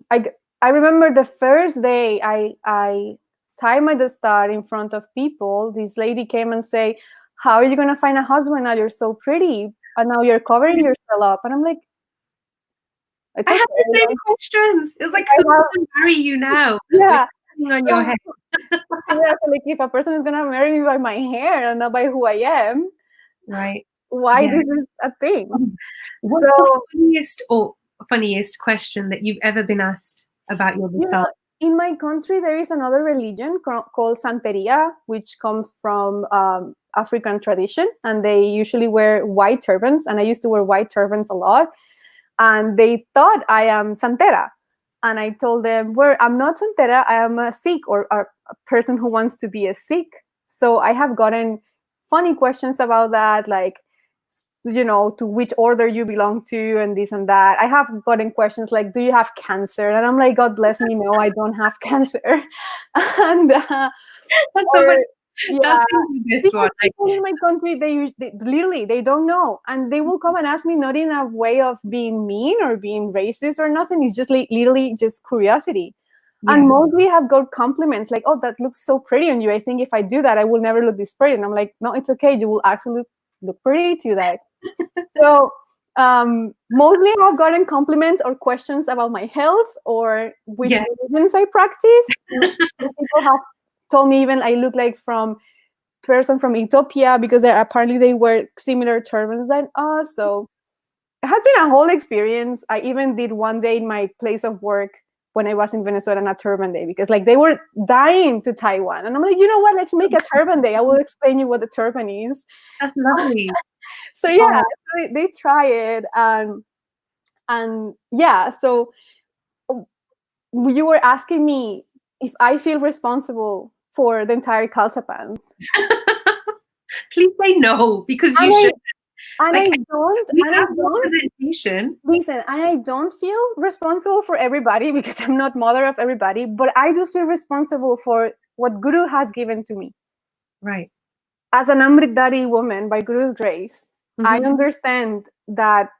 I remember the first day I tied my star in front of people. This lady came and say, "How are you gonna find a husband now? You're so pretty, and now you're covering yourself up." And I'm like, I have the same questions. It's like, who can marry you now? Yeah, on your head. Yeah, so like if a person is gonna marry me by my hair and not by who I am, right? Why this is a thing? What's the funniest question that you've ever been asked about your Islam? In my country, there is another religion called Santeria, which comes from African tradition, and they usually wear white turbans. And I used to wear white turbans a lot, and they thought I am Santera. And I told them, "Well, I'm not Santera. I am a Sikh, or a person who wants to be a Sikh." So I have gotten funny questions about that, like, to which order you belong to and this and that. I have gotten questions like, do you have cancer? And I'm like, God bless me, no, I don't have cancer. And people in my country, they literally, they don't know. And they will come and ask me, not in a way of being mean or being racist or nothing. It's just like literally just curiosity. And mostly have got compliments like, "Oh, that looks so pretty on you. I think if I do that, I will never look this pretty." And I'm like, "No, it's okay. You will actually look pretty to that." So mostly I've gotten compliments or questions about my health or which religions I practice. People have told me even I look like person from Ethiopia because apparently they wear similar turbans than us. So it has been a whole experience. I even did one day in my place of work when I was in Venezuela on a turban day, because like they were dying to tie one. And I'm like, you know what, let's make a turban day. I will explain you what the turban is. That's lovely. So yeah, they try it. And yeah, so you were asking me if I feel responsible for the entire Khalsa pans. Please say no, because you should. And Like, I don't, we and I have don't representation. listen, and I don't feel responsible for everybody because I'm not mother of everybody, but I do feel responsible for what Guru has given to me. Right. As an Amritdhari woman, by Guru's grace, I Mm-hmm. understand that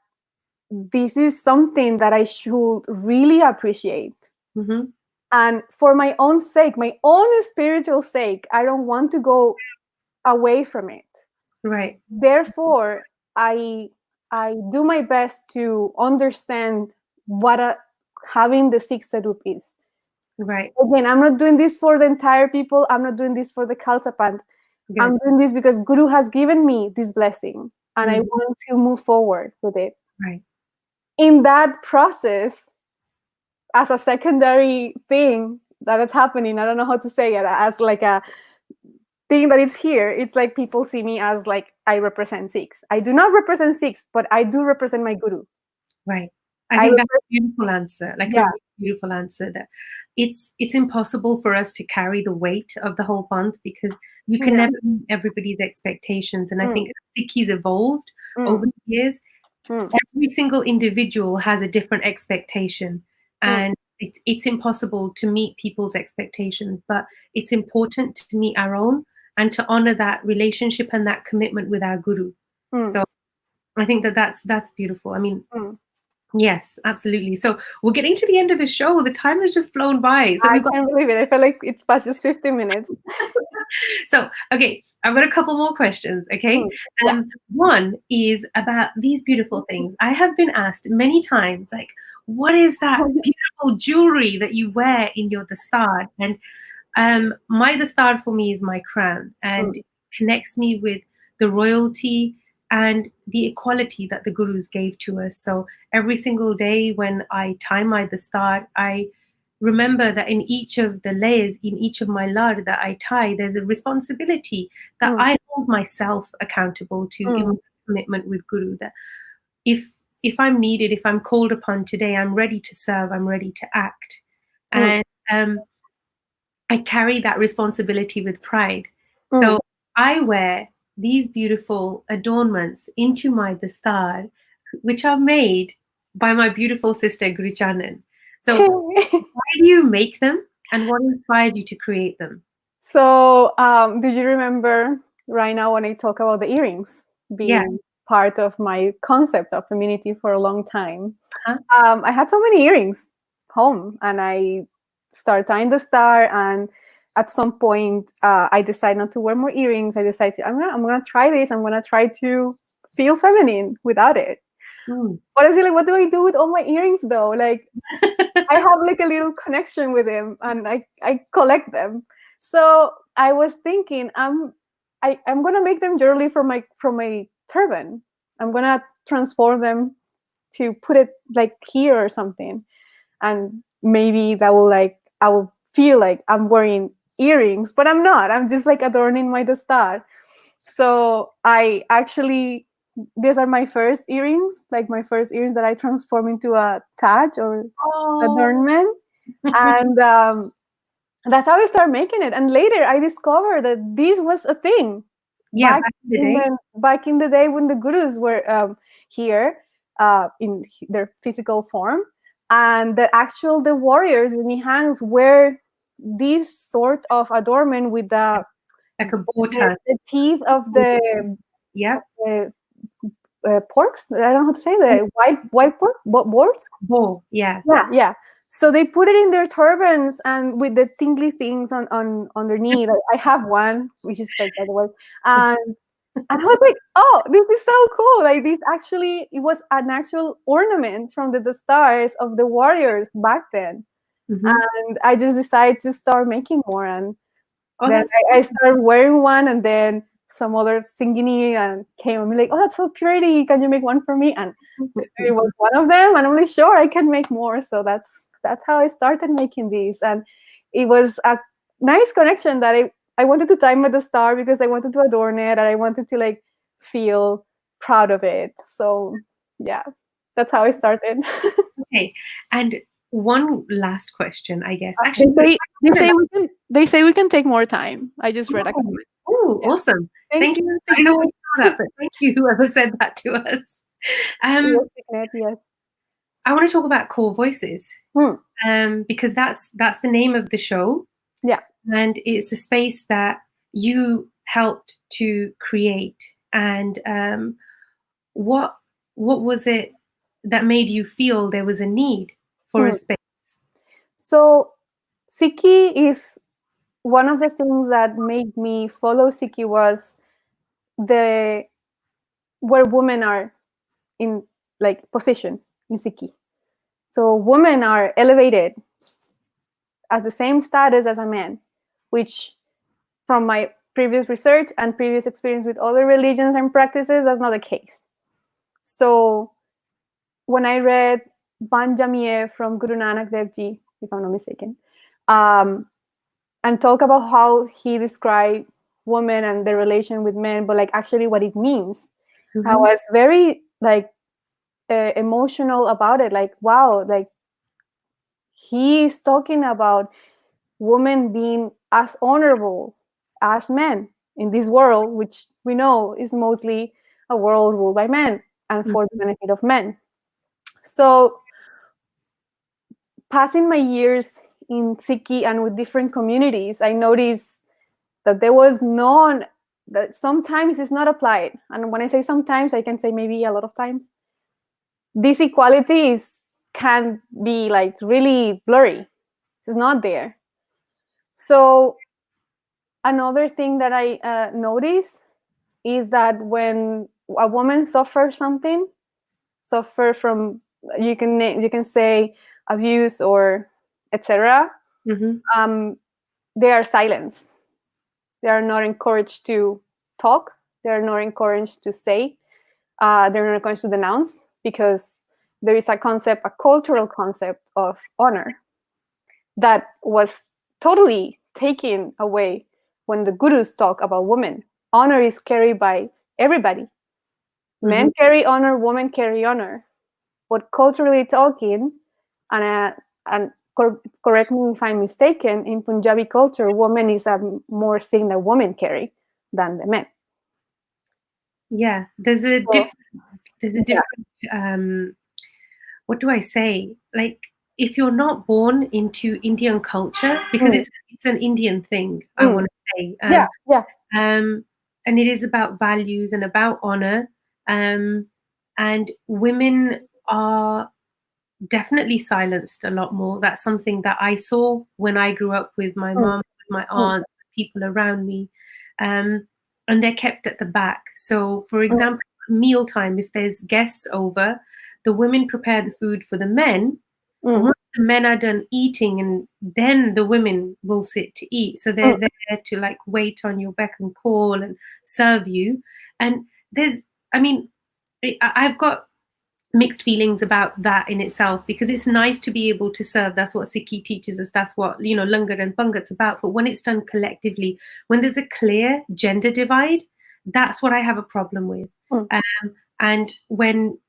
this is something that I should really appreciate. Mm-hmm. And for my own sake, my own spiritual sake, I don't want to go away from it. Right. Therefore, I do my best to understand what having the Sikh Sarup is. Right. Again, I'm not doing this for the entire people. I'm not doing this for the Kaltapant. Good. I'm doing this because Guru has given me this blessing, and I Mhm. want to move forward with it. Right. In that process, as a secondary thing that is happening, I don't know how to say it, as like a thing that is here, it's like people see me as like I represent Sikhs. I do not represent Sikhs, but I do represent my Guru. Right. I think that's a beautiful answer. Like Yeah. a really beautiful answer. That it's impossible for us to carry the weight of the whole month because you can Yeah. never meet everybody's expectations. And I Mm. think Sikhis evolved over the years. Mm. Every single individual has a different expectation, and it's impossible to meet people's expectations. But it's important to meet our own and to honor that relationship and that commitment with our Guru. So I think that's beautiful. I mean, yes, absolutely. So we're getting to the end of the show. The time has just flown by. So I can't believe it. I felt like it passed just 15 minutes. So, okay, I've got a couple more questions, okay? Yeah. One is about these beautiful things. I have been asked many times, like, what is that beautiful jewelry that you wear in your dastard? And my dastard for me is my crown, and it connects me with the royalty and the equality that the gurus gave to us. So every single day when I tie my dastard, I remember that in each of the layers, in each of my lard that I tie, there's a responsibility that I hold myself accountable to in my commitment with Guru. That if I'm needed, if I'm called upon today, I'm ready to serve, I'm ready to act. And I carry that responsibility with pride. So I wear these beautiful adornments into my dastard, which are made by my beautiful sister Guruchanan. So why do you make them, and what inspired you to create them? So, do you remember right now when I talk about the earrings being part of my concept of femininity for a long time? I had so many earrings home, and I started tying the star. And at some point, I decided not to wear more earrings. I decided I'm gonna try this. I'm gonna try to feel feminine without it. But I was like, what do I do with all my earrings though? Like, I have like a little connection with them, and I collect them. So I was thinking, I'm gonna make them jewelry from my turban. I'm gonna transform them to put it like here or something, and maybe that will I will feel like I'm wearing earrings, but I'm not. I'm just like adorning my dastard. So I actually, these are my first earrings, like my first earrings that I transform into a taj or adornment, and that's how I started making it. And later I discovered that this was a thing. Yeah, Back in the day when the gurus were here in their physical form, and the warriors in the hands wear this sort of adornment with the like a bow tie. The teeth of the porks. I don't know how to say the white pork boards. Bow, yeah. So they put it in their turbans and with the tingly things on underneath. I have one, which is fake by the way, and I was like, oh, this is so cool! Like this actually, it was an actual ornament from the stars of the warriors back then, and I just decided to start making more, and then I started wearing one, and then some other singini and came and be like, oh, that's so pretty, can you make one for me? And it was one of them, and I'm like, sure, I can make more. So that's how I started making these, and it was a nice connection that I wanted to time at the star because I wanted to adorn it, and I wanted to like feel proud of it. So yeah, that's how I started. Okay, and one last question, I guess. Actually, they say we can take more time. I just read a comment. Oh, awesome! Thank you. I know that, but thank you, whoever said that to us. Yes, Signet, yes. I want to talk about Kaur Voices, because that's the name of the show. Yeah. And it's a space that you helped to create. And what was it that made you feel there was a need for a space? So Sikhi is one of the things that made me follow Sikhi was where women are in like position in Sikhi. So women are elevated as the same status as a man, which from my previous research and previous experience with other religions and practices, that's not the case. So when I read Banjamiye from Guru Nanak Dev Ji, if I'm not mistaken, and talk about how he described women and their relation with men, but like actually what it means, I was very like emotional about it. Like, wow, like he's talking about women being as honorable as men in this world, which we know is mostly a world ruled by men and for the benefit of men. So passing my years in Sikhi and with different communities, I noticed that there was none, that sometimes it's not applied. And when I say sometimes, I can say maybe a lot of times. This equality can be like really blurry. It's not there. So another thing that I noticed is that when a woman suffers something, suffer from, you can say abuse or etc., they are silenced. They are not encouraged to talk. They are not encouraged to say. They're not encouraged to denounce, because there is a concept, a cultural concept of honor that was totally taken away when the gurus talk about women. Honor is carried by everybody. Men carry honor, women carry honor. But culturally talking, and correct me if I'm mistaken, in Punjabi culture, woman is a more thing that women carry than the men. Yeah, there's a different, what do I say? Like, if you're not born into Indian culture, because it's an Indian thing, I want to say. And it is about values and about honor. And women are definitely silenced a lot more. That's something that I saw when I grew up with my mom, with my aunts, people around me. And they're kept at the back. So, for example, mealtime, if there's guests over, the women prepare the food for the men. Once the men are done eating, and then the women will sit to eat. So they're there to like wait on your beck and call and serve you. And I've got mixed feelings about that in itself, because it's nice to be able to serve. That's what Sikhi teaches us. That's what, Langar and Pangat's about. But when it's done collectively, when there's a clear gender divide, that's what I have a problem with. And when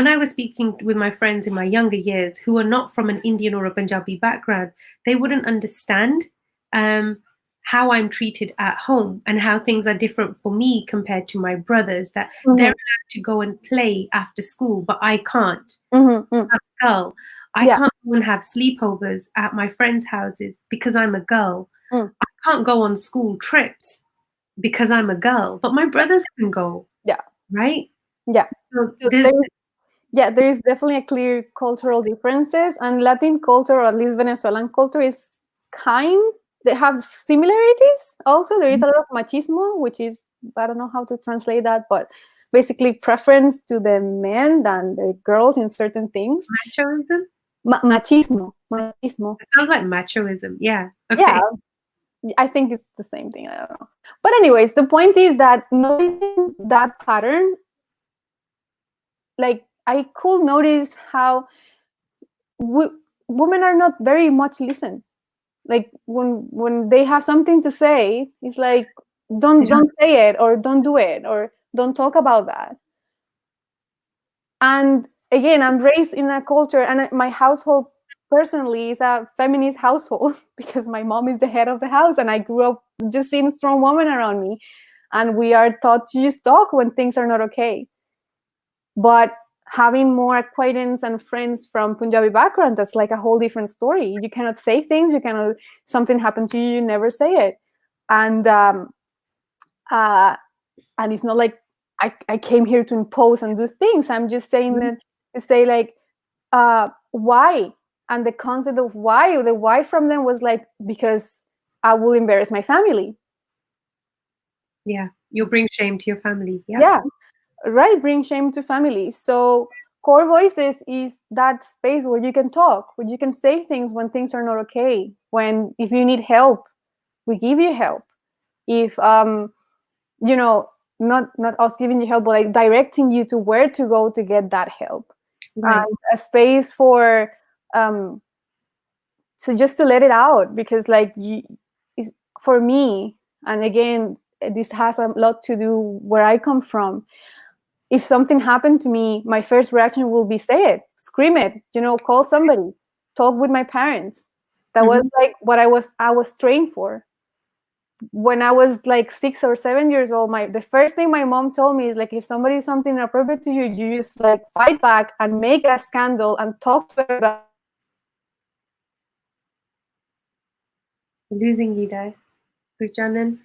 I was speaking with my friends in my younger years who are not from an Indian or a Punjabi background, they wouldn't understand how I'm treated at home and how things are different for me compared to my brothers, that they're allowed to go and play after school, but I can't. I'm a girl. I can't go and have sleepovers at my friends' houses because I'm a girl. I can't go on school trips because I'm a girl, but my brothers can go. Yeah. Right? Yeah. So there is definitely a clear cultural differences, and Latin culture, or at least Venezuelan culture, is they have similarities. Also, there is a lot of machismo, which is, I don't know how to translate that, but basically preference to the men than the girls in certain things. Machoism? Machismo. It sounds like machoism. Yeah. Okay. Yeah. I think it's the same thing. I don't know. But anyways, the point is that noticing that pattern, like I could notice how women are not very much listened. Like when they have something to say, it's like don't say it, or don't do it, or don't talk about that. And again, I'm raised in a culture, and my household personally is a feminist household because my mom is the head of the house, and I grew up just seeing strong women around me, and we are taught to just talk when things are not okay. But having more acquaintance and friends from Punjabi background, that's like a whole different story. You cannot say things, you cannot, something happened to you, you never say it. And and it's not like I came here to impose and do things. I'm just saying that to say like why, and the concept of why, or the why from them was like, because I will embarrass my family. Yeah, you'll bring shame to your family. Yeah, right, bring shame to family. So Kaur Voices is that space where you can talk, where you can say things when things are not okay, when if you need help, we give you help. If you know, not us giving you help, but like directing you to where to go to get that help. Right. And a space for so just to let it out, because like is for me, and again, this has a lot to do where I come from. If something happened to me, my first reaction will be say it, scream it, you know, call somebody, talk with my parents. That was like what I was trained for. When I was like 6 or 7 years old, the first thing my mom told me is like, if somebody is something inappropriate to you, you just like fight back and make a scandal and talk to everybody. Losing you there, Guruchanan.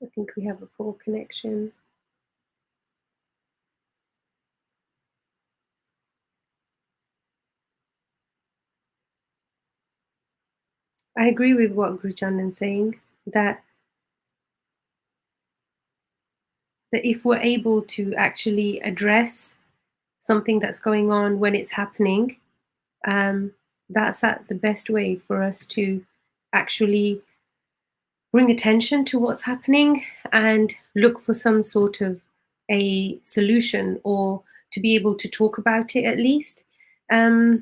I think we have a poor connection. I agree with what Guruchanan's saying, that if we're able to actually address something that's going on when it's happening, that's the best way for us to actually bring attention to what's happening and look for some sort of a solution, or to be able to talk about it at least. I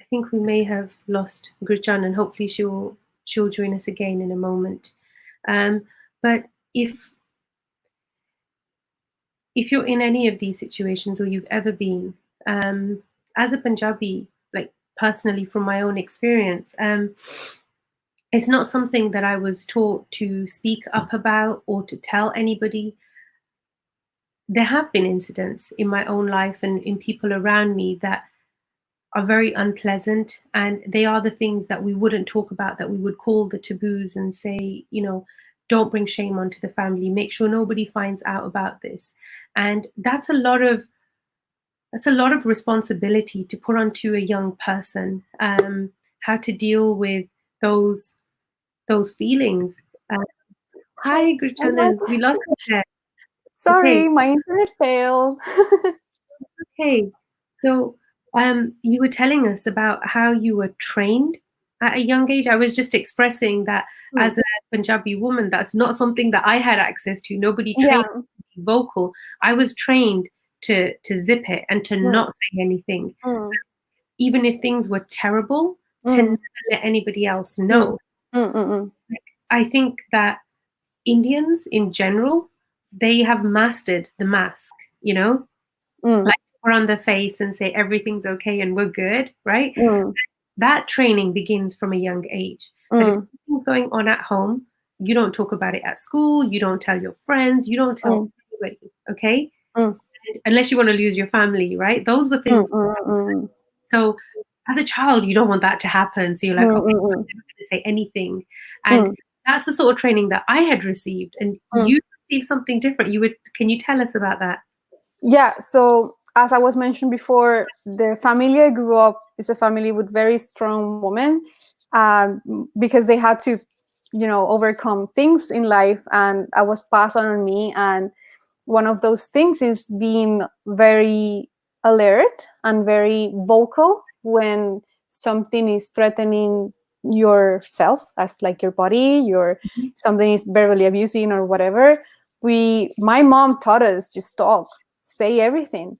think we may have lost Guruchanan. Hopefully she'll join us again in a moment. But if you're in any of these situations, or you've ever been, as a Punjabi, like personally from my own experience, it's not something that I was taught to speak up about or to tell anybody. There have been incidents in my own life and in people around me that are very unpleasant, and they are the things that we wouldn't talk about, that we would call the taboos and say, don't bring shame onto the family, make sure nobody finds out about this. And that's a lot of responsibility to put onto a young person, how to deal with those feelings. Hi, Guruchanan, we lost you there. Sorry, Okay. my internet failed. Okay, so you were telling us about how you were trained at a young age. I was just expressing that as a Punjabi woman, that's not something that I had access to. Nobody trained me to be vocal. I was trained to zip it and to not say anything, even if things were terrible, to never let anybody else know. I think that Indians in general, they have mastered the mask, like we're on the face and say everything's okay and we're good, right? That training begins from a young age. That if something's going on at home, you don't talk about it at school, you don't tell your friends, you don't tell anybody, okay? Unless you want to lose your family, right? Those were things. So as a child, you don't want that to happen. So you're like, okay, I'm never going to say anything. And that's the sort of training that I had received. And you received something different. Can you tell us about that? Yeah, so as I was mentioned before, the family I grew up is a family with very strong women, because they had to, overcome things in life, and I was passed on me. And one of those things is being very alert and very vocal when something is threatening yourself, as like your body, something is verbally abusing or whatever. My mom taught us just talk, say everything.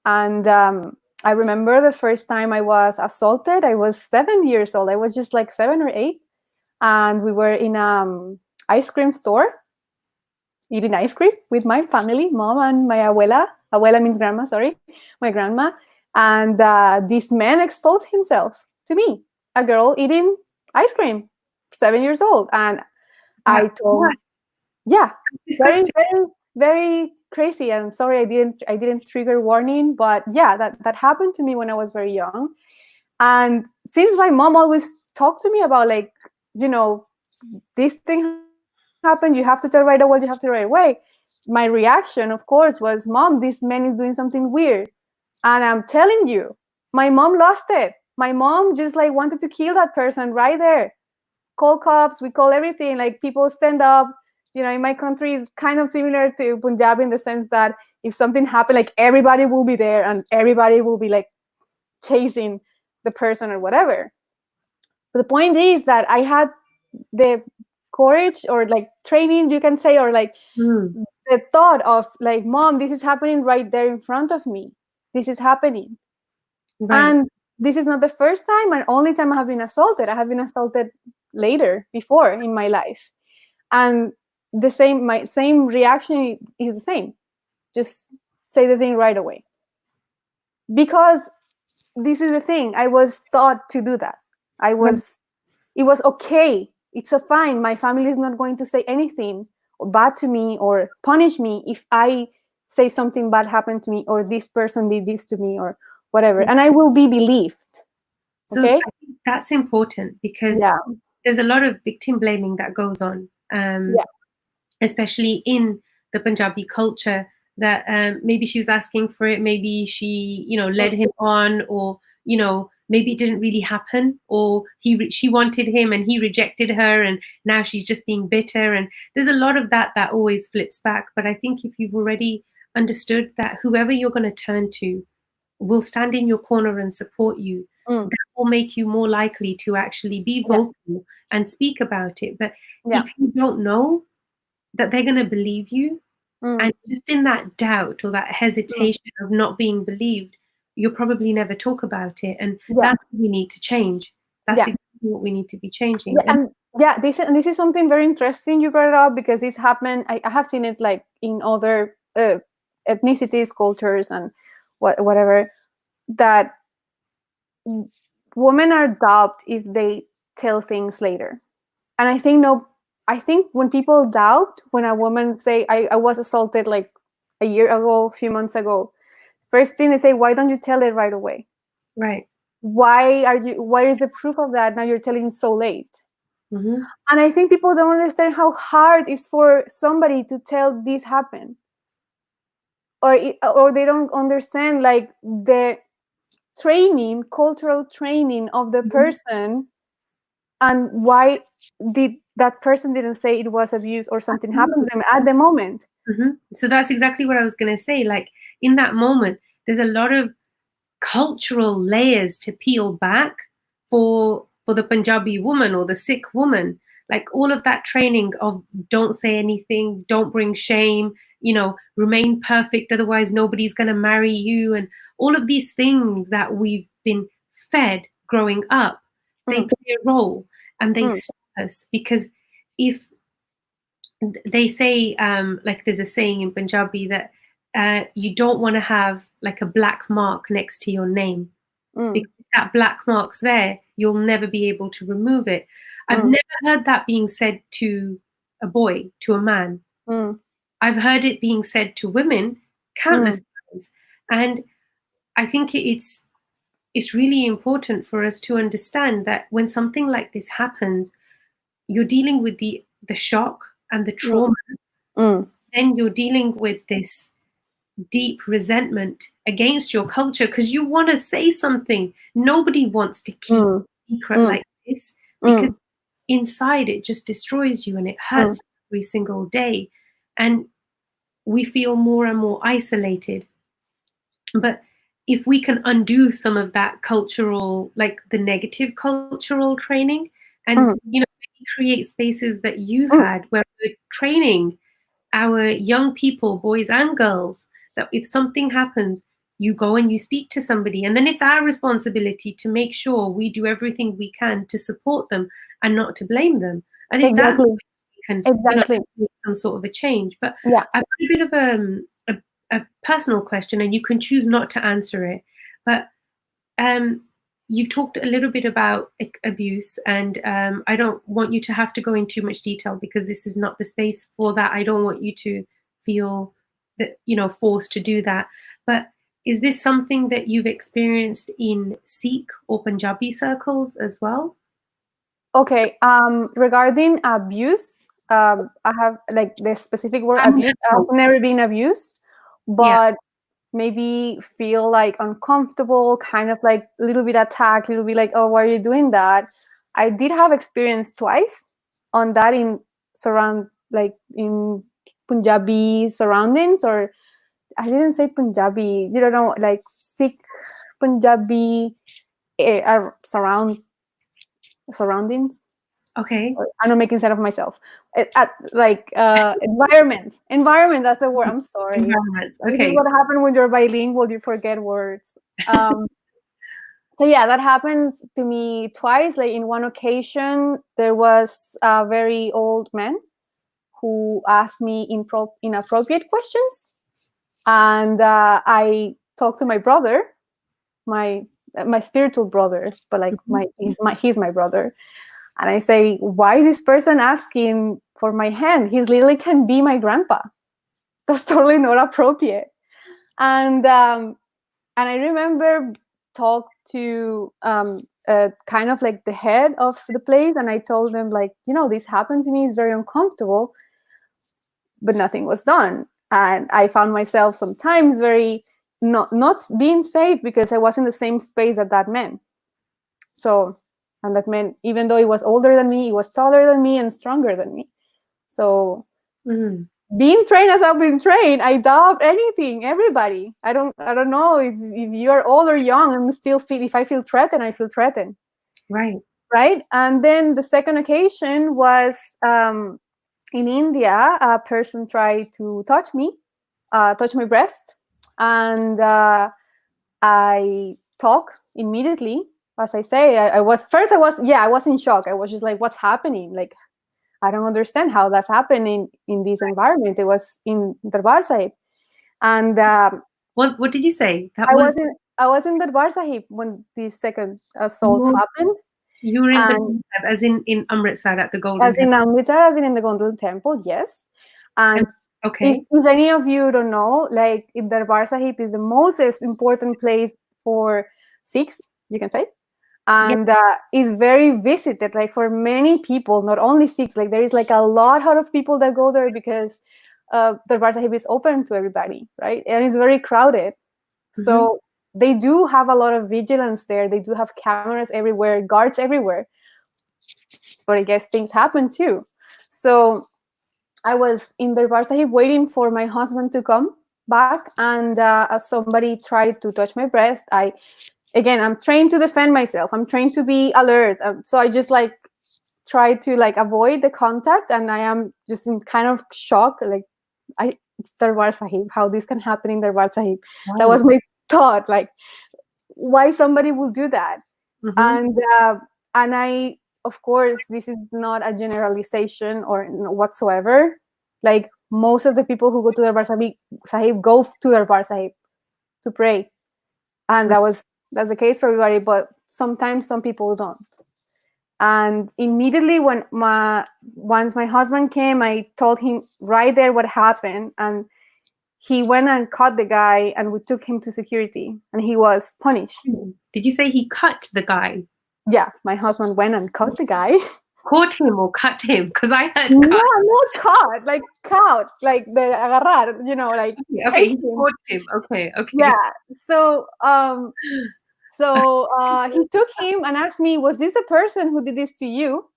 And I remember the first time I was assaulted. I was 7 years old. I was just like 7 or 8, and we were in ice cream store eating ice cream with my family, mom and my abuela. Abuela means grandma, sorry, my grandma. And this man exposed himself to me, a girl eating ice cream, 7 years old. And I told, What? yeah, very, Disgusting. very, very crazy. And sorry, I didn't trigger warning, but yeah, that happened to me when I was very young. And since my mom always talked to me about, like, this thing happened, you have to tell right away, you have to tell right away. My reaction, of course, was, Mom, this man is doing something weird. And I'm telling you, my mom lost it. My mom just like wanted to kill that person right there. Call cops, we call everything. Like, people stand up. In my country is kind of similar to Punjab in the sense that if something happened, like, everybody will be there and everybody will be like chasing the person or whatever. But the point is that I had the courage, or like training, you can say, or like Mm, the thought of, like, Mom, this is happening right there in front of me. This is happening. right. And this is not the first time and only time I have been assaulted. I have been assaulted later, before in my life. And my same reaction is the same. Just say the thing right away. Because this is the thing. I was taught to do that. Right. It was okay. It's a fine. My family is not going to say anything bad to me or punish me if I say something bad happened to me, or this person did this to me, or whatever. And I will be believed. So Okay? I think that's important because Yeah. there's a lot of victim blaming that goes on, Yeah. especially in the Punjabi culture. That maybe she was asking for it, maybe she, led him on, or maybe it didn't really happen, or she wanted him and he rejected her, and now she's just being bitter. And there's a lot of that always flips back. But I think if you've already understood that whoever you're going to turn to will stand in your corner and support you, Mm. that will make you more likely to actually be Yeah. vocal and speak about it. But Yeah. if you don't know that they're going to believe you, Mm. and just in that doubt or that Mm. hesitation of not being believed, you'll probably never talk about it. And Yeah. that's what we need to change. That's Yeah. exactly what we need to be changing. Yeah. And yeah, this is something very interesting you brought it up, because this happened. I have seen it like in other ethnicities, cultures, and whatever, that women are doubt if they tell things later. And I think, no, I think when people doubt, when a woman say, I was assaulted like a year ago, a few months ago, first thing they say, why don't you tell it right away? Right. Why is the proof of that now you're telling so late? Mm-hmm. And I think people don't understand how hard it is for somebody to tell this happened, or they don't understand like the cultural training of the Mm-hmm. person, and why did that person didn't say it was abuse or something happened to them at the moment. Mm-hmm. So that's exactly what I was going to say. Like in that moment, there's a lot of cultural layers to peel back for the Punjabi woman or the Sikh woman. Like all of that training of don't say anything, don't bring shame, remain perfect, otherwise nobody's going to marry you, and all of these things that we've been fed growing up, they Mm, play a role and they mm, stop us because if they say like there's a saying in Punjabi that you don't want to have like a black mark next to your name, mm, because if that black mark's there, you'll never be able to remove it. I've mm, never heard that being said to a boy, to a man. mm, I've heard it being said to women countless mm, times. And I think it's really important for us to understand that when something like this happens, you're dealing with the shock and the mm, trauma, mm, then you're dealing with this deep resentment against your culture because you want to say something. Nobody wants to keep mm, a secret mm, like this because mm, inside it just destroys you and it mm, hurts you every single day. And we feel more and more isolated. But if we can undo some of that cultural, like the negative cultural training, and mm, maybe create spaces that you mm, had where we're training our young people, boys and girls, that if something happens, you go and you speak to somebody, and then it's our responsibility to make sure we do everything we can to support them and not to blame them. I think that's Exactly. what we can, Exactly. make some sort of a change. But Yeah. I've got a bit of a personal question, and you can choose not to answer it. But you've talked a little bit about abuse, and I don't want you to have to go in too much detail because this is not the space for that. I don't want you to feel that, forced to do that. But is this something that you've experienced in Sikh or Punjabi circles as well? Okay. Regarding abuse, I have like the specific word I mean, abuse. I've never been abused, yeah. but maybe feel like uncomfortable, kind of like a little bit attacked, a little bit like, oh, why are you doing that? I did have experience twice on that in Punjabi surroundings, or I didn't say Punjabi, you don't know, like Sikh Punjabi surroundings. Okay. I'm not making sense of myself. Environment. That's the word. I'm sorry. Environments. This is Okay. what happened when you're bilingual. You forget words. So yeah, that happens to me twice. Like in one occasion, there was a very old man who asked me inappropriate questions, and I talked to my brother, my spiritual brother, but like he's my brother. And I say, why is this person asking for my hand? He's literally can be my grandpa. That's totally not appropriate. And I remember talk to kind of like the head of the place, and I told them like, this happened to me. It's very uncomfortable, but nothing was done. And I found myself sometimes very not being safe because I was in the same space that that man. So, and that man, even though he was older than me, he was taller than me and stronger than me. So being trained as I've been trained, I doubt anything, everybody. I don't know if you're old or young, I'm still feel, if I feel threatened, I feel threatened. Right. And then the second occasion was in India. A person tried to touch my breast, and I talk immediately. As I say, I was in shock. I was just like, what's happening? Like, I don't understand how that's happening in this environment. It was in Darbar Sahib. And what did you say? I was in Darbar Sahib when the second assault happened. You were in the as in Amritsar at the Golden Temple. In Amritsar, as in the Golden Temple, yes. And okay. If any of you don't know, like Darbar Sahib is the most important place for Sikhs, you can say. And is very visited, like for many people, not only Sikhs. Like there is like a lot of people that go there because Darbar Sahib is open to everybody, right? And it's very crowded. So they do have a lot of vigilance there. They do have cameras everywhere, guards everywhere. But I guess things happen too. So I was in Darbar Sahib waiting for my husband to come back, and somebody tried to touch my breast. I'm trained to defend myself. I'm trained to be alert. So I just like try to like avoid the contact, and I am just in kind of shock. Like, it's Darbar Sahib. How this can happen in Darbar Sahib? Wow. That was my thought. Like, why somebody will do that? And I, of course, this is not a generalization or whatsoever. Like most of the people who go to Darbar Sahib go to Darbar Sahib to pray, and that's the case for everybody. But sometimes some people don't. And immediately once my husband came, I told him right there what happened, and he went and caught the guy, and we took him to security, and he was punished. Did you say he cut the guy? Yeah, my husband went and caught the guy. Caught him or cut him? Because I heard cut. No, not caught, like caught, like the agarrar, like okay, he caught him. Okay. Yeah. So he took him and asked me, was this the person who did this to you?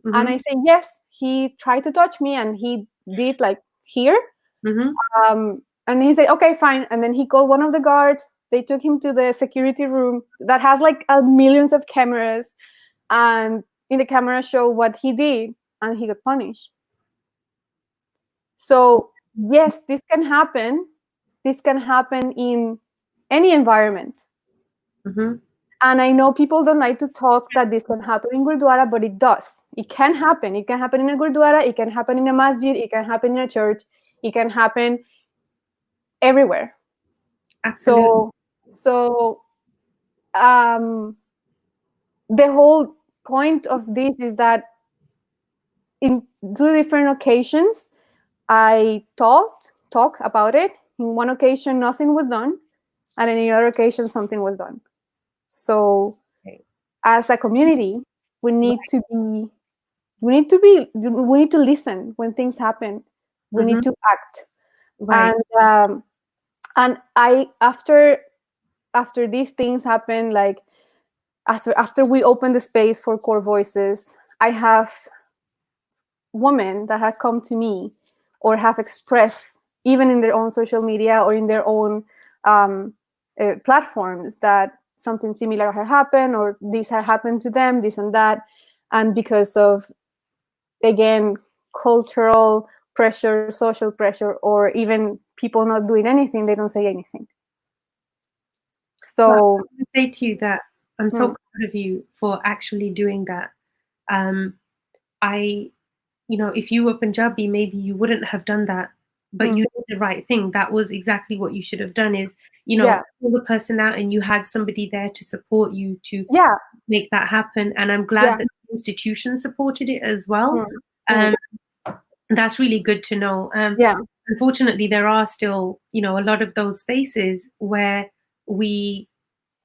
And I said, yes, he tried to touch me, and he did like here. And he said, okay, fine. And then he called one of the guards. They took him to the security room that has like millions of cameras, and in the camera show what he did, and he got punished. So yes, this can happen. This can happen in any environment. Mm-hmm. And I know people don't like to talk that this can happen in Gurdwara, but it does. It can happen. It can happen in a Gurdwara. It can happen in a masjid. It can happen in a church. It can happen everywhere. Absolutely. So the whole point of this is that in 2 different occasions, I talk about it. In one occasion, nothing was done, and in another occasion, something was done. So, as a community, we need to listen when things happen. We Mm-hmm. need to act. Right. And I after these things happen, like after we open the space for Kaur Voices, I have women that have come to me or have expressed, even in their own social media or in their own platforms, that something similar had happened, or this had happened to them, this and that. And because of, again, cultural pressure, social pressure, or even people not doing anything, they don't say anything. So well, I want to say to you that I'm so proud of you for actually doing that. If you were Punjabi, maybe you wouldn't have done that, but you did the right thing. That was exactly what you should have done, is, pull the person out, and you had somebody there to support you to make that happen. And I'm glad that the institution supported it as well. That's really good to know. Unfortunately, there are still, a lot of those spaces where we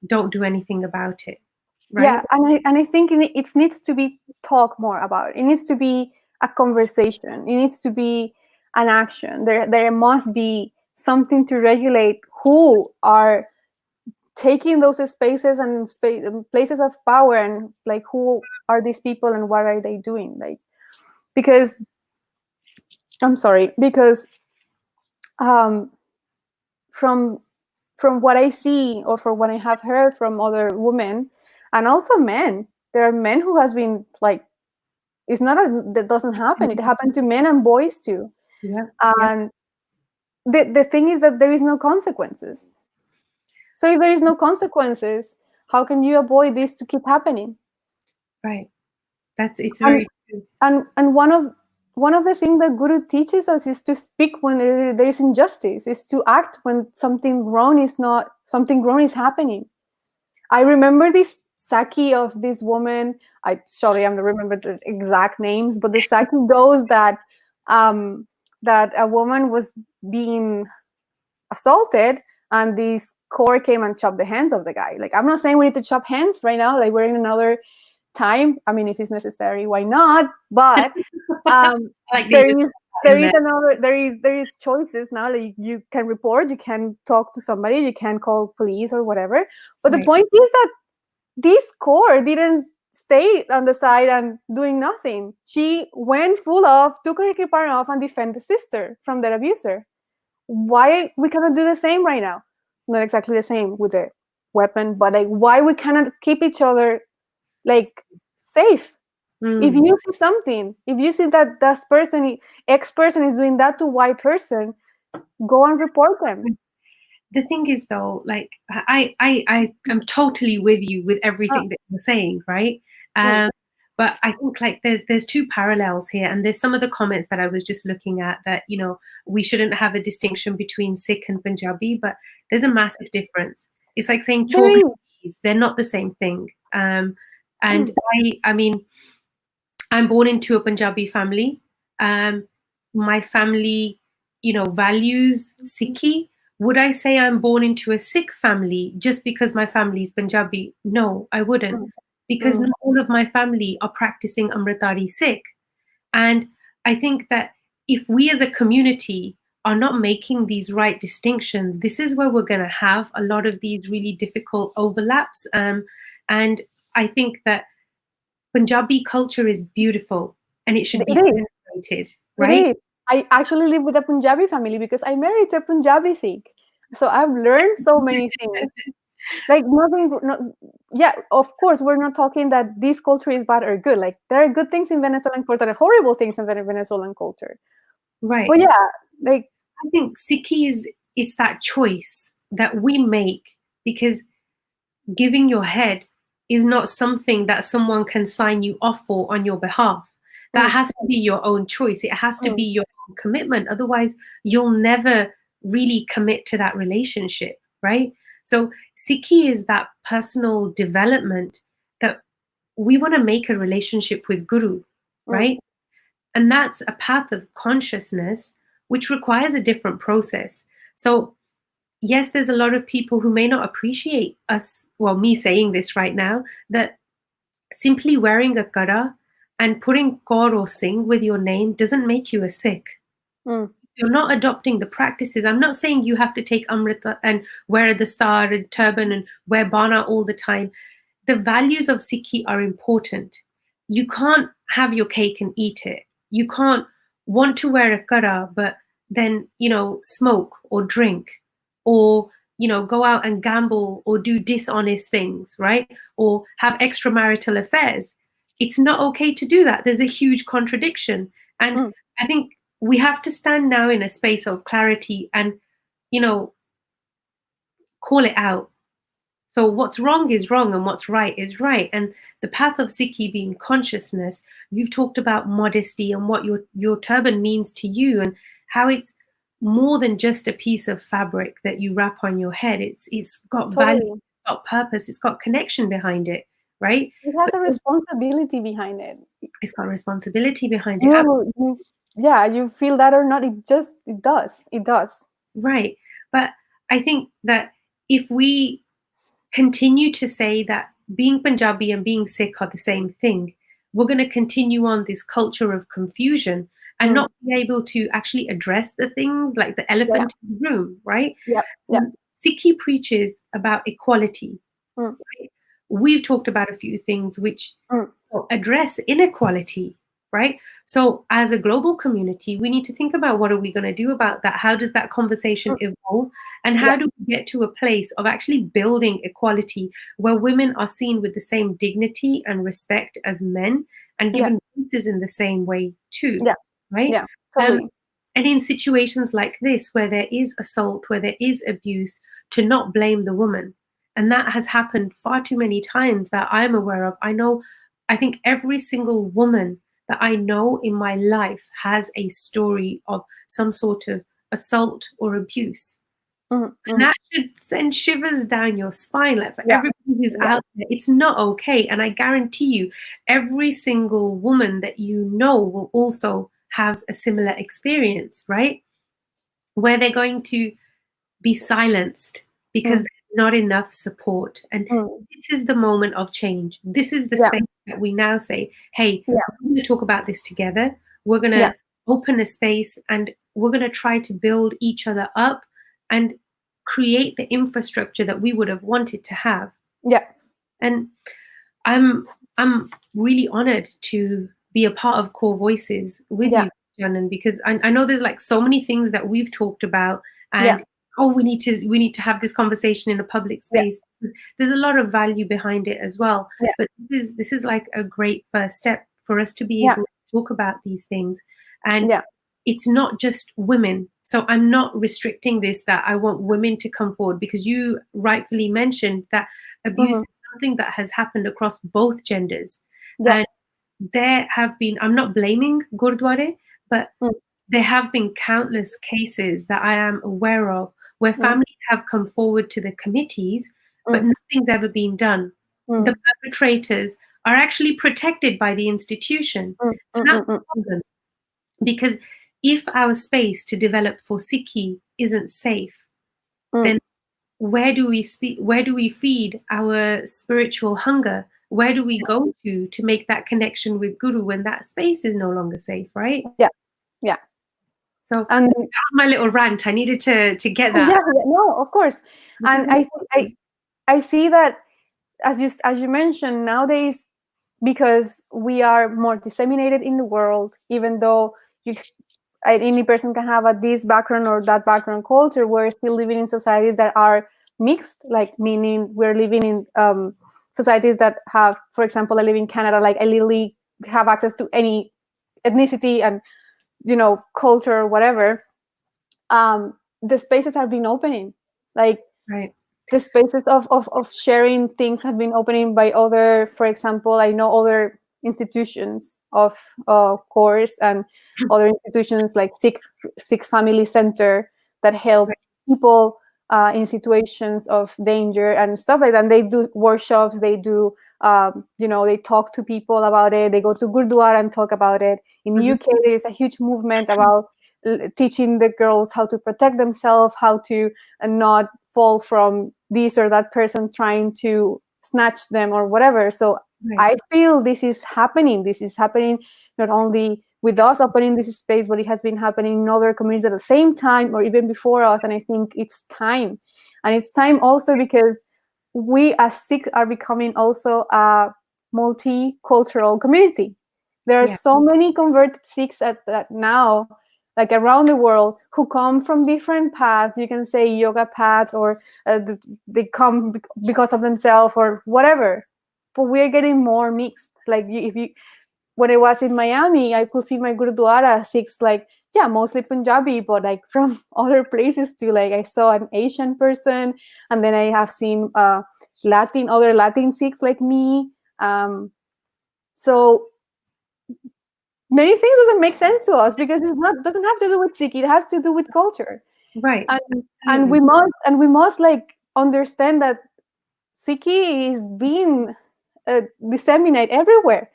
don't do anything about it. Right? Yeah, and I think it needs to be talked more about. It needs to be a conversation. It needs to be an action. There must be something to regulate who are taking those spaces and places of power, and like, who are these people and what are they doing? Like, because from what I see, or from what I have heard from other women and also men, there are men who has been like, it's not that doesn't happen. It happened to men and boys too. Yeah. And the thing is that there is no consequences. So if there is no consequences, how can you avoid this to keep happening? Right. It's very true. And one of the things that Guru teaches us is to speak when there is injustice, is to act when something wrong is happening. I remember this Saki of this woman. I'm not remember the exact names, but the Saki goes that that a woman was being assaulted, and this Kaur came and chopped the hands of the guy. Like, I'm not saying we need to chop hands right now. Like, we're in another time. I mean, if it's necessary, why not? But there is choices now. Like, you can report, you can talk to somebody, you can call police or whatever. But the point is that this Kaur didn't stay on the side and doing nothing. She went full off, took her kippan off, and defended the sister from their abuser. Why we cannot do the same right now? Not exactly the same with the weapon, but like, why we cannot keep each other like safe? If you see something, if you see that X person is doing that to Y person, go and report them. The thing is, though, like, I am totally with you with everything that you're saying, right? But I think, like, there's two parallels here, and there's some of the comments that I was just looking at that, we shouldn't have a distinction between Sikh and Punjabi, but there's a massive difference. It's like saying chalk and cheese; they're not the same thing. And I mean, I'm born into a Punjabi family. My family, values Sikhi. Would I say I'm born into a Sikh family just because my family is Punjabi? No, I wouldn't. Because not all of my family are practicing Amritari Sikh. And I think that if we as a community are not making these right distinctions, this is where we're going to have a lot of these really difficult overlaps. And I think that Punjabi culture is beautiful and it should be celebrated, right? It is. I actually live with a Punjabi family because I married a Punjabi Sikh. So I've learned so many things. Like, of course, we're not talking that this culture is bad or good. Like, there are good things in Venezuelan culture and horrible things in Venezuelan culture. Right. But yeah, like, I think Sikhi is that choice, that we make, because giving your head is not something that someone can sign you off for on your behalf. That has to be your own choice. It has to be your own commitment. Otherwise, you'll never really commit to that relationship, right? So Sikhi is that personal development that we want to make a relationship with Guru, right? And that's a path of consciousness, which requires a different process. So yes, there's a lot of people who may not appreciate us, well, me saying this right now, that simply wearing a kara and putting Kaur or Singh with your name doesn't make you a Sikh. You're not adopting the practices. I'm not saying you have to take Amrita and wear the star and turban and wear bana all the time. The values of Sikhi are important. You can't have your cake and eat it. You can't want to wear a kara, but then, smoke or drink or, go out and gamble or do dishonest things, right? Or have extramarital affairs. It's not okay to do that. There's a huge contradiction. And I think we have to stand now in a space of clarity and, call it out. So what's wrong is wrong and what's right is right. And the path of Sikhi being consciousness, you've talked about modesty and what your turban means to you and how it's more than just a piece of fabric that you wrap on your head. It's got value, it's got purpose, it's got connection behind it, right? It has a responsibility behind it. It's got responsibility behind it. You feel that or not, it does. Right. But I think that if we continue to say that being Punjabi and being Sikh are the same thing, we're going to continue on this culture of confusion and not be able to actually address the things like the elephant in the room, right? Sikhi preaches about equality. Right? We've talked about a few things which address inequality, right? So as a global community, we need to think about what are we going to do about that? How does that conversation evolve? And how do we get to a place of actually building equality where women are seen with the same dignity and respect as men and given voices in the same way too, right? Yeah, totally. And in situations like this, where there is assault, where there is abuse, to not blame the woman. And that has happened far too many times that I'm aware of. I think every single woman that I know in my life has a story of some sort of assault or abuse. And that should send shivers down your spine. Like for everybody who's out there, it's not okay. And I guarantee you, every single woman that you know will also have a similar experience, right? Where they're going to be silenced because there's not enough support. And this is the moment of change. This is the space that we now say, hey, we're going to talk about this together. We're going to open a space and we're going to try to build each other up and create the infrastructure that we would have wanted to have. And I'm really honored to be a part of Kaur Voices with you, Janan, because I know there's like so many things that we've talked about and we need to have this conversation in a public space. There's a lot of value behind it as well. But this is like a great first step for us to be able to talk about these things. And it's not just women. So I'm not restricting this that I want women to come forward, because you rightfully mentioned that abuse is something that has happened across both genders. And there have been, I'm not blaming Gurdwara, but there have been countless cases that I am aware of where families have come forward to the committees, but nothing's ever been done. The perpetrators are actually protected by the institution. And that's the problem. Because if our space to develop for Sikhi isn't safe, then where do we feed our spiritual hunger? Where do we go to make that connection with Guru when that space is no longer safe, right? So that was my little rant. I needed to get that. No, of course. And I see that, as you mentioned, nowadays, because we are more disseminated in the world, even though any person can have this background or that background culture, we're still living in societies that are mixed, like meaning we're living in societies that have, for example, I live in Canada, like I literally have access to any ethnicity and culture or whatever. The spaces have been opening, like Right. The spaces of sharing things have been opening by other, for example, I know other institutions of course, and other institutions like Sikh Family Center that help Right. people in situations of danger and stuff like that. And they do workshops, they do they talk to people about it, they go to Gurdwara and talk about it. In Mhm. UK there is a huge movement about teaching the girls how to protect themselves, how to not fall from this or that person trying to snatch them or whatever. So Right. I feel this is happening. This is happening not only with us opening this space, but it has been happening in other communities at the same time or even before us. And I think it's time. And it's time also because we as Sikh are becoming also a multicultural community. There are Yeah. so many converted Sikhs at that now, like around the world, who come from different paths. You can say yoga paths, or they come because of themselves or whatever. But we're getting more mixed. Like if you, when I was in Miami, I could see my Gurudwara Sikhs, like, yeah, mostly Punjabi, but like from other places too. Like I saw an Asian person, and then I have seen other Latin Sikhs like me. So many things doesn't make sense to us because it's not doesn't have to do with Sikh. It has to do with culture, Right. and Absolutely. we must like understand that Sikhi is being disseminated everywhere.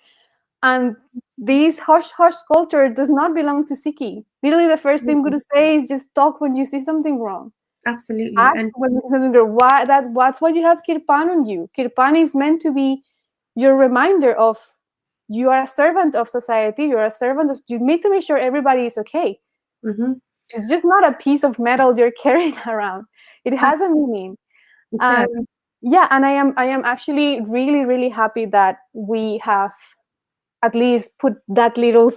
And this hush hush culture does not belong to Sikhi. Literally, the first thing Guru say is just talk when you see something wrong. Absolutely. Act And when you see something wrong. That's why you have kirpan on you. Kirpan is meant to be your reminder of you are a servant of society. You're a servant of. You need to make sure everybody is okay. mhm. It's just not a piece of metal you're carrying around. It has a meaning. It does. And yeah, and I am actually really really happy that we have at least put that little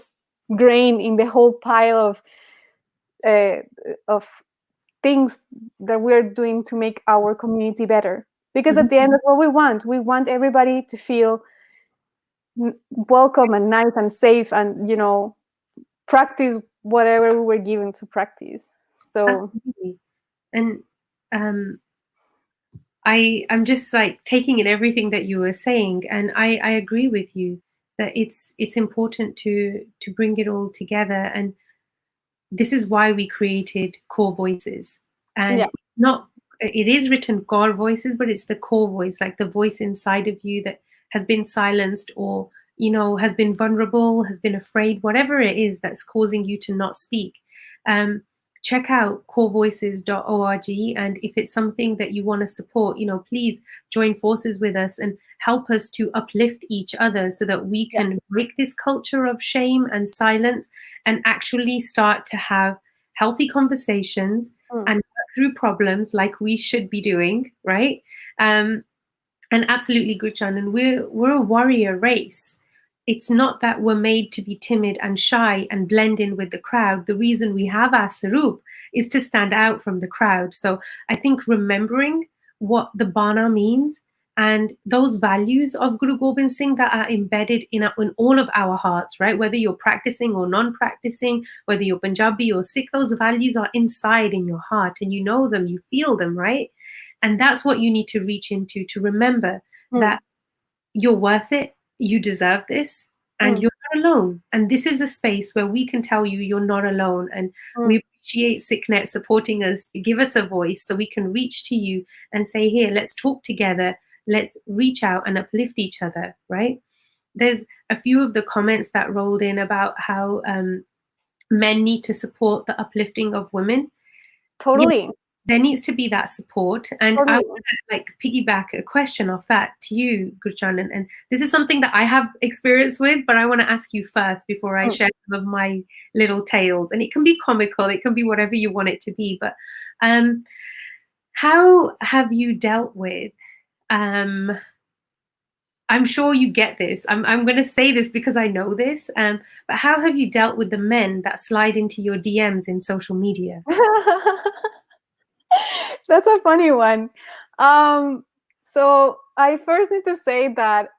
grain in the whole pile uh, of things that we're doing to make our community better. Because Mhm. at the end, that's what we want. We want everybody to feel welcome and nice and safe, and practice whatever we were given to practice. So Absolutely. And um, I'm just like taking in everything that you were saying, and I agree with you that it's important to bring it all together. And this is why we created Core Voices. yeah. And not it is written Core Voices, but it's the core voice, like the voice inside of you that has been silenced, or has been vulnerable, has been afraid, whatever it is that's causing you to not speak. Check out corevoices.org, and if it's something that you want to support, please join forces with us and help us to uplift each other so that we Yeah. can break this culture of shame and silence and actually start to have healthy conversations Mm. and work through problems like we should be doing, right? And absolutely, Guruchanan, we're a warrior race. It's not that we're made to be timid and shy and blend in with the crowd. The reason we have our sarup is to stand out from the crowd. So I think remembering what the bana means and those values of Guru Gobind Singh that are embedded in all of our hearts, right? Whether you're practicing or non-practicing, whether you're Punjabi or Sikh, those values are inside in your heart, and you know them, you feel them, right? And that's what you need to reach into, to remember Mm. that you're worth it, you deserve this, and Mm. you're not alone. And this is a space where we can tell you you're not alone. And Mm. we appreciate SickNet supporting us to give us a voice so we can reach to you and say, here, let's talk together, let's reach out and uplift each other, right? There's a few of the comments that rolled in about how men need to support the uplifting of women. Totally. There needs to be that support. And I want Totally. to like piggyback a question off that to you, Gurchanan. And this is something that I have experience with, but I want to ask you first before I Mm. share some of my little tales. And it can be comical, it can be whatever you want it to be. But how have you dealt with I'm sure you get this. I'm going to say this because I know this. But how have you dealt with the men that slide into your DMs in social media? That's a funny one. So I first need to say that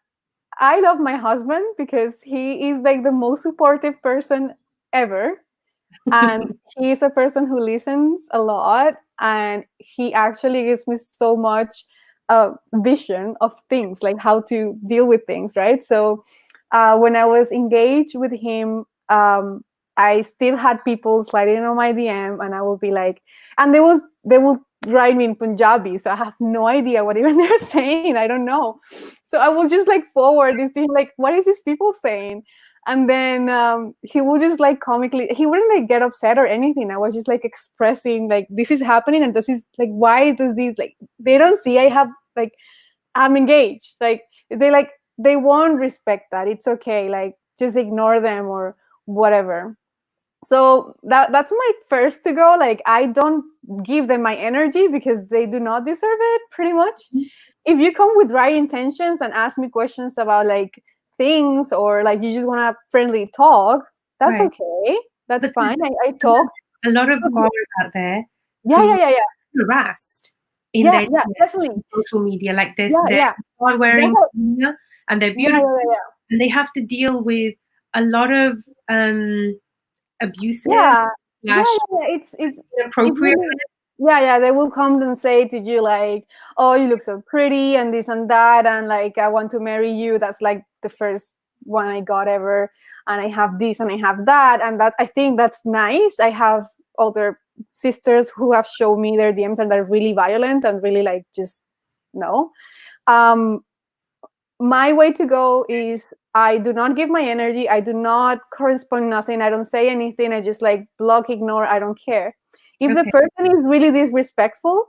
I love my husband because he is like the most supportive person ever. And he is a person who listens a lot. and he actually gives me so much vision of things, like how to deal with things, right? So when I was engaged with him, I still had people sliding on my DM, and I will be like, and they will write me in Punjabi, so I have no idea what even they're saying. I don't know. So I will just like forward this to him, like, what is these people saying? And then he would just like comically, he wouldn't like get upset or anything. I was just like expressing like, this is happening, and this is like, why does this, like, they don't see I have, like, I'm engaged. Like they won't respect that. It's okay. Like, just ignore them or whatever. So that's my first to go. Like, I don't give them my energy because they do not deserve it, pretty much. Mm-hmm. If you come with right intentions and ask me questions about like things, or like you just want to friendly talk, that's Right. okay. That's But fine. I talk. a lot of Gauras out there Yeah, who yeah, yeah, yeah. are harassed in Yeah, their yeah, definitely. social media, like this, Yeah, they're yeah. start wearing That's Harmonium, and they're yeah, beautiful, yeah, yeah, and they have to deal with a lot of abusive yeah, yeah, slash yeah, yeah. It's inappropriate. really, yeah, yeah. They will come and say to you like, "Oh, you look so pretty," and this and that, and like, "I want to marry you." That's like the first one I got ever, and I have this and I have that, and that, I think that's nice. I have other sisters who have shown me their DMs, and they're really violent and really like, just no. Um, my way to go is, I do not give my energy. I do not correspond nothing. I don't say anything. I just like block, ignore. I don't care. If the Okay. person is really disrespectful,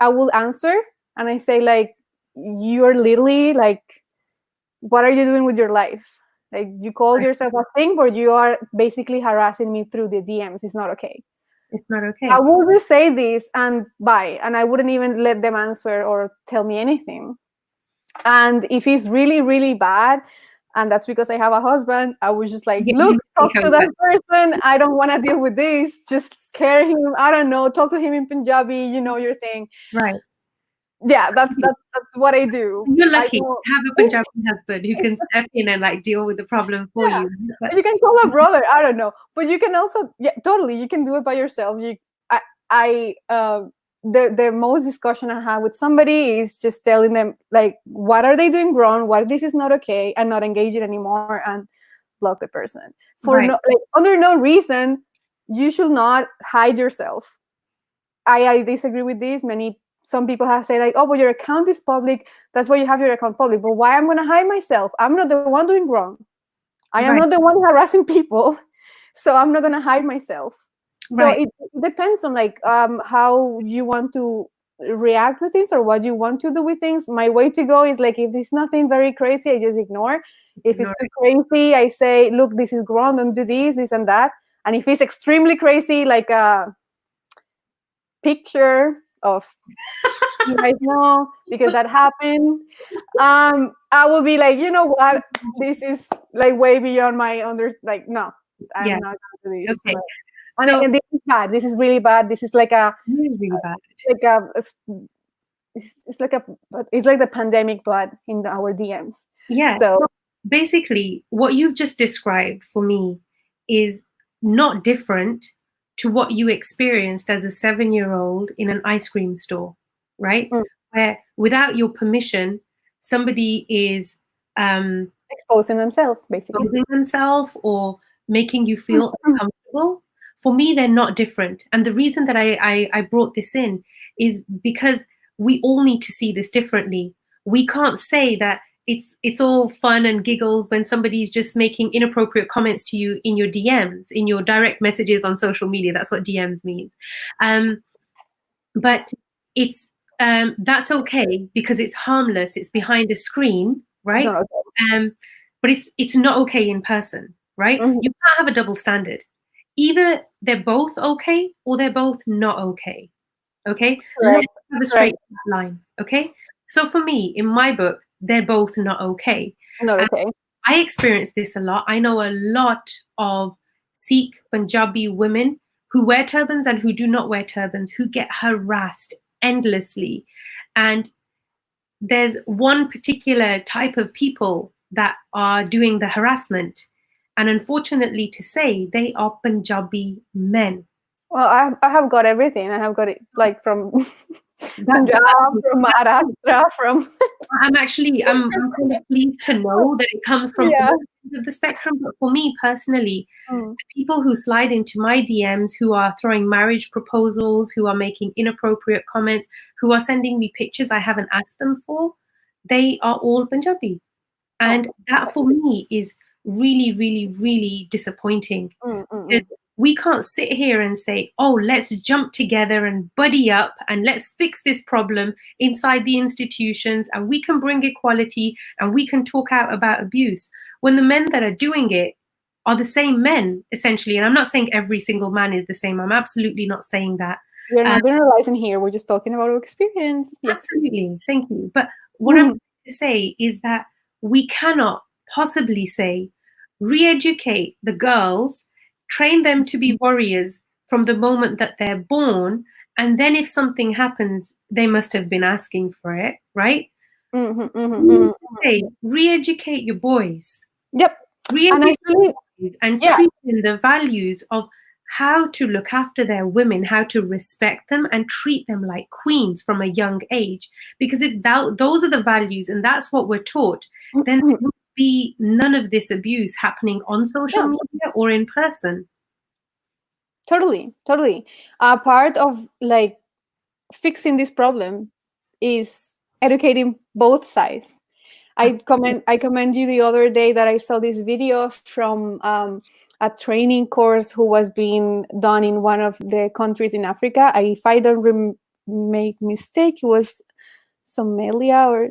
I will answer, and I say like, you're literally like, what are you doing with your life? Like, you called Right. yourself a thing, but you are basically harassing me through the DMs. It's not okay. It's not okay. I will just say this and bye, and I wouldn't even let them answer or tell me anything. And if it's really, really bad, and that's because I have a husband, I was just like, Yeah, look, you talk take to over. that person. I don't want to deal with this. Just scare him. I don't know. Talk to him in Punjabi. You know your thing. Right. Yeah, that's what I do. You're I lucky know. to have a Punjabi husband who can step in and like deal with the problem for Yeah. you. But You can call a brother. I don't know, but you can also, yeah, totally. You can do it by yourself. The most discussion I have with somebody is just telling them like, what are they doing wrong? Why this is not okay, and not engage it anymore, and block the person for right. no, like, under no reason. You should not hide yourself. I disagree with this. Some people have said like, oh, but your account is public. That's why you have your account public. But why I'm gonna hide myself? I'm not the one doing wrong. I am Right. not the one harassing people, so I'm not gonna hide myself. So Right. it depends on like how you want to react with things, or what you want to do with things. My way to go is like, if it's nothing very crazy, I just ignore. If it's Ignore too crazy, I say, look, this is wrong, don't do this and that. And if it's extremely crazy, like a picture of you guys know, because that happened, I will be like, you know what, this is like way beyond my like, no, Yeah. I'm not gonna do this. Okay. Like, So and this is bad. This is really bad. This is like a this is really bad. like a it's like a it's like the pandemic, but in our DMs. Yeah. So So basically, what you've just described for me is not different to what you experienced as a 7-year-old in an ice cream store, right? mm, Where without your permission, somebody is exposing themselves, basically. exposing themselves or making you feel uncomfortable. For me, they're not different. And the reason that I brought this in is because we all need to see this differently. We can't say that it's all fun and giggles when somebody's just making inappropriate comments to you in your DMs, in your direct messages on social media. That's what DMs means. But it's that's okay because it's harmless. It's behind a screen, It's right? not okay. But it's not okay in person, right? Mhm. You can't have a double standard. Either they're both okay or they're both not okay. Okay? Let's Correct. have a Correct. straight line. Okay? So for me, in my book, they're both not okay. Not And okay. I experience this a lot. I know a lot of Sikh Punjabi women who wear turbans and who do not wear turbans, who get harassed endlessly. And there's one particular type of people that are doing the harassment. And unfortunately to say, they are Punjabi men. Well, I have got everything. I have got it like from That, Punjab, from Maharashtra, from I'm kind of pleased to know that it comes from yeah. all ends of the spectrum. But for me personally, Mm. the people who slide into my DMs, who are throwing marriage proposals, who are making inappropriate comments, who are sending me pictures I haven't asked them for, they are all Punjabi. Oh. And that for me is really, really, really disappointing. Mm, mm, Because mm. we can't sit here and say, oh, let's jump together and buddy up and let's fix this problem inside the institutions and we can bring equality and we can talk out about abuse. When the men that are doing it are the same men, essentially. And I'm not saying every single man is the same. I'm absolutely not saying that. We are Um, not generalizing here. We're just talking about our experience. Yes. Absolutely. Thank you. But what I'm trying to say is that we cannot possibly say re-educate the girls, train them to be warriors from the moment that they're born, and then if something happens, they must have been asking for it, right? Mm-hmm, mm-hmm, We need to mm-hmm. say re-educate your boys. Yep. And Re-educate actually, boys and yeah, treat them the values of how to look after their women, how to respect them and treat them like queens from a young age. Because if those are the values and that's what we're taught, then there would be none of this abuse happening on social yeah, media or in person. totally, totally. Part of like fixing this problem is educating both sides. I commend you the other day that I saw this video from a training course who was being done in one of the countries in Africa. If I don't make mistake, it was Somalia or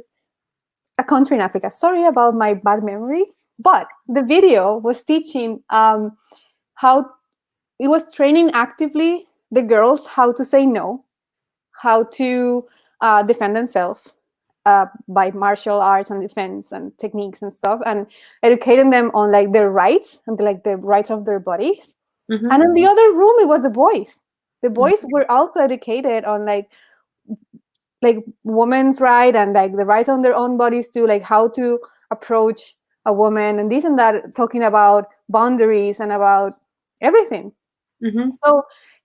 a country in Africa. Sorry about my bad memory, but the video was teaching how it was training actively the girls how to say no, how to defend themselves by martial arts and defense and techniques and stuff, and educating them on like their rights and like the rights of their bodies. Mm-hmm. And in the other room, it was the boys. The boys were also educated on like women's right and like the rights on their own bodies too, like how to approach a woman and this and that, talking about boundaries and about everything. Mm-hmm. So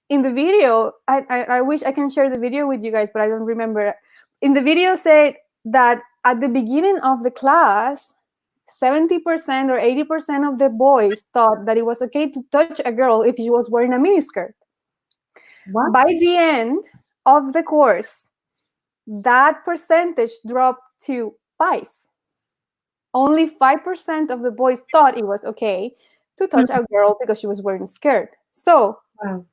in the video, I wish I can share the video with you guys, but I don't remember. In the video said that at the beginning of the class, 70% or 80% of the boys thought that it was okay to touch a girl if she was wearing a miniskirt. What? By the end of the course, that percentage dropped to 5. Only 5% of the boys thought it was okay to touch a girl because she was wearing a skirt. So Wow.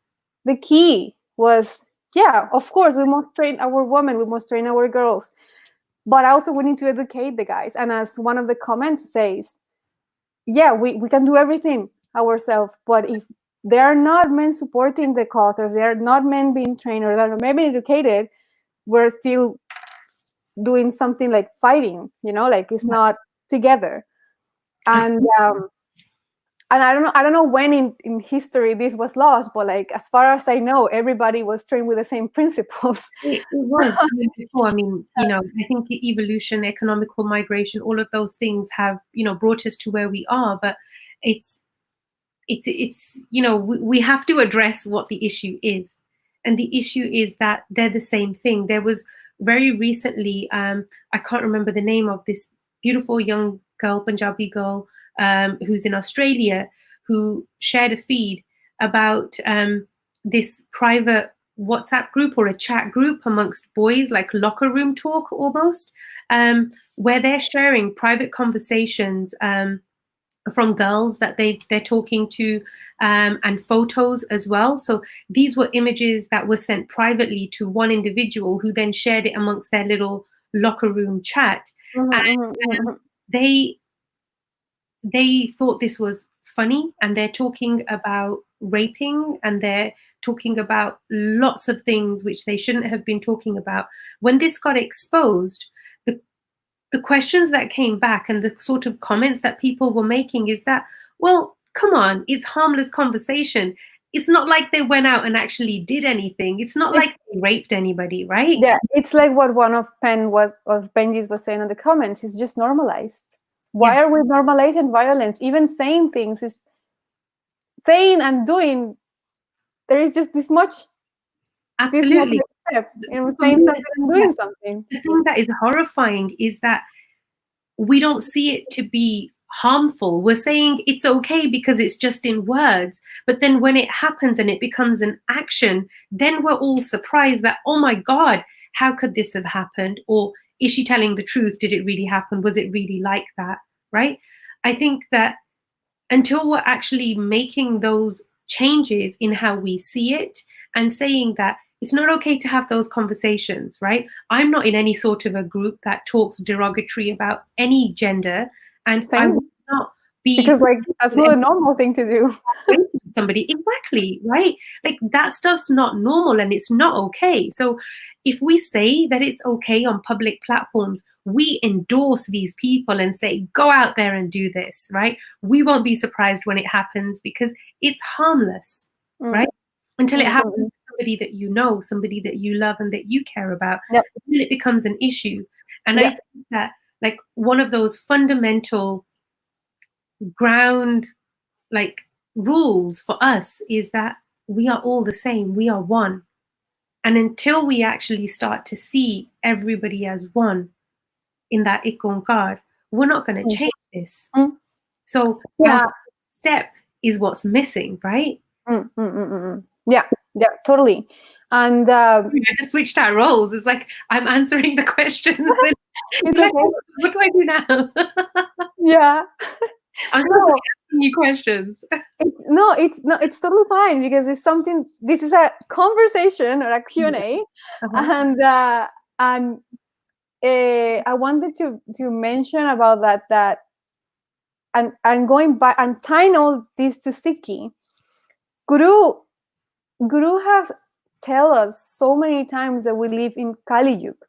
the key was, yeah, of course, we must train our women, we must train our girls, but also we need to educate the guys. And as one of the comments says, yeah, we can do everything ourselves, but if there are not men supporting the cause, or there are not men being trained, or there are not men being educated, we're still doing something like fighting, like it's not together. And and I don't know when in history this was lost, but like as far as I know, everybody was trained with the same principles. It was before. I mean, I think evolution, economical migration, all of those things have, brought us to where we are. But it's we have to address what the issue is, and the issue is that they're the same thing. There was very recently, I can't remember the name of this beautiful young girl, Punjabi girl, who's in Australia, who shared a feed about this private WhatsApp group or a chat group amongst boys, like locker room talk almost, where they're sharing private conversations from girls that they're talking to, and photos as well. So these were images that were sent privately to one individual who then shared it amongst their little locker room chat. And they thought this was funny, and they're talking about raping, and they're talking about lots of things which they shouldn't have been talking about. When this got exposed, the questions that came back and the sort of comments that people were making is that, well, come on, it's harmless conversation. It's not like they went out and actually did anything. It's not like they raped anybody, right? Yeah, it's like what one of Benji's was saying in the comments. It's just normalized. Why are we normalizing violence? Even saying things is saying and doing. there is just this much Absolutely. steps, you know, For saying me, something and doing something. the thing that is horrifying is that we don't see it to be harmful. We're saying it's okay because it's just in words. But then when it happens and it becomes an action, then we're all surprised that, oh my God, how could this have happened? Or is she telling the truth? Did it really happen? Was it really like that? Right? I think that until we're actually making those changes in how we see it and saying that it's not okay to have those conversations, right? I'm not in any sort of a group that talks derogatory about any gender, and I Same. will not be Because like that's not a normal thing to do. somebody exactly right. Like that stuff's not normal and it's not okay. So if we say that it's okay on public platforms, we endorse these people and say, go out there and do this, right? We won't be surprised when it happens because it's harmless, right? Until it happens to somebody that you know, somebody that you love and that you care about, Yep. then it becomes an issue. And I think that like one of those fundamental ground like rules for us is that we are all the same, we are one. And until we actually start to see everybody as one in that ikonkar, we're not going to change this. So our step is what's missing, right? Yeah, totally. And I just switched our roles. It's like I'm answering the questions. It's like, okay. what do I do now? Yeah. I'm not asking you questions. It's totally fine because it's something. This is a conversation or a Q&A, and I wanted to mention about that and going back and tying all this to Sikhi. Guru has tell us so many times that we live in Kali Yuga,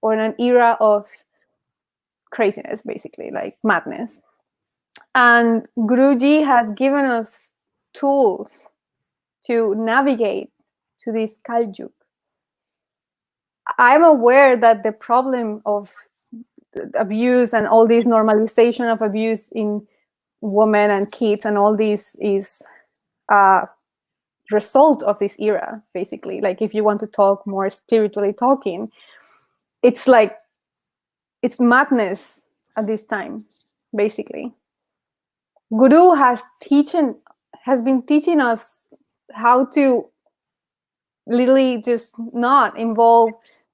or in an era of craziness, basically, like madness. And Guruji has given us tools to navigate to this Kali Yuga. I'm aware that the problem of abuse and all this normalization of abuse in women and kids and all this is result of this era, basically. Like if you want to talk more spiritually talking, it's like it's madness at this time, basically. Guru has been teaching us how to literally just not involve,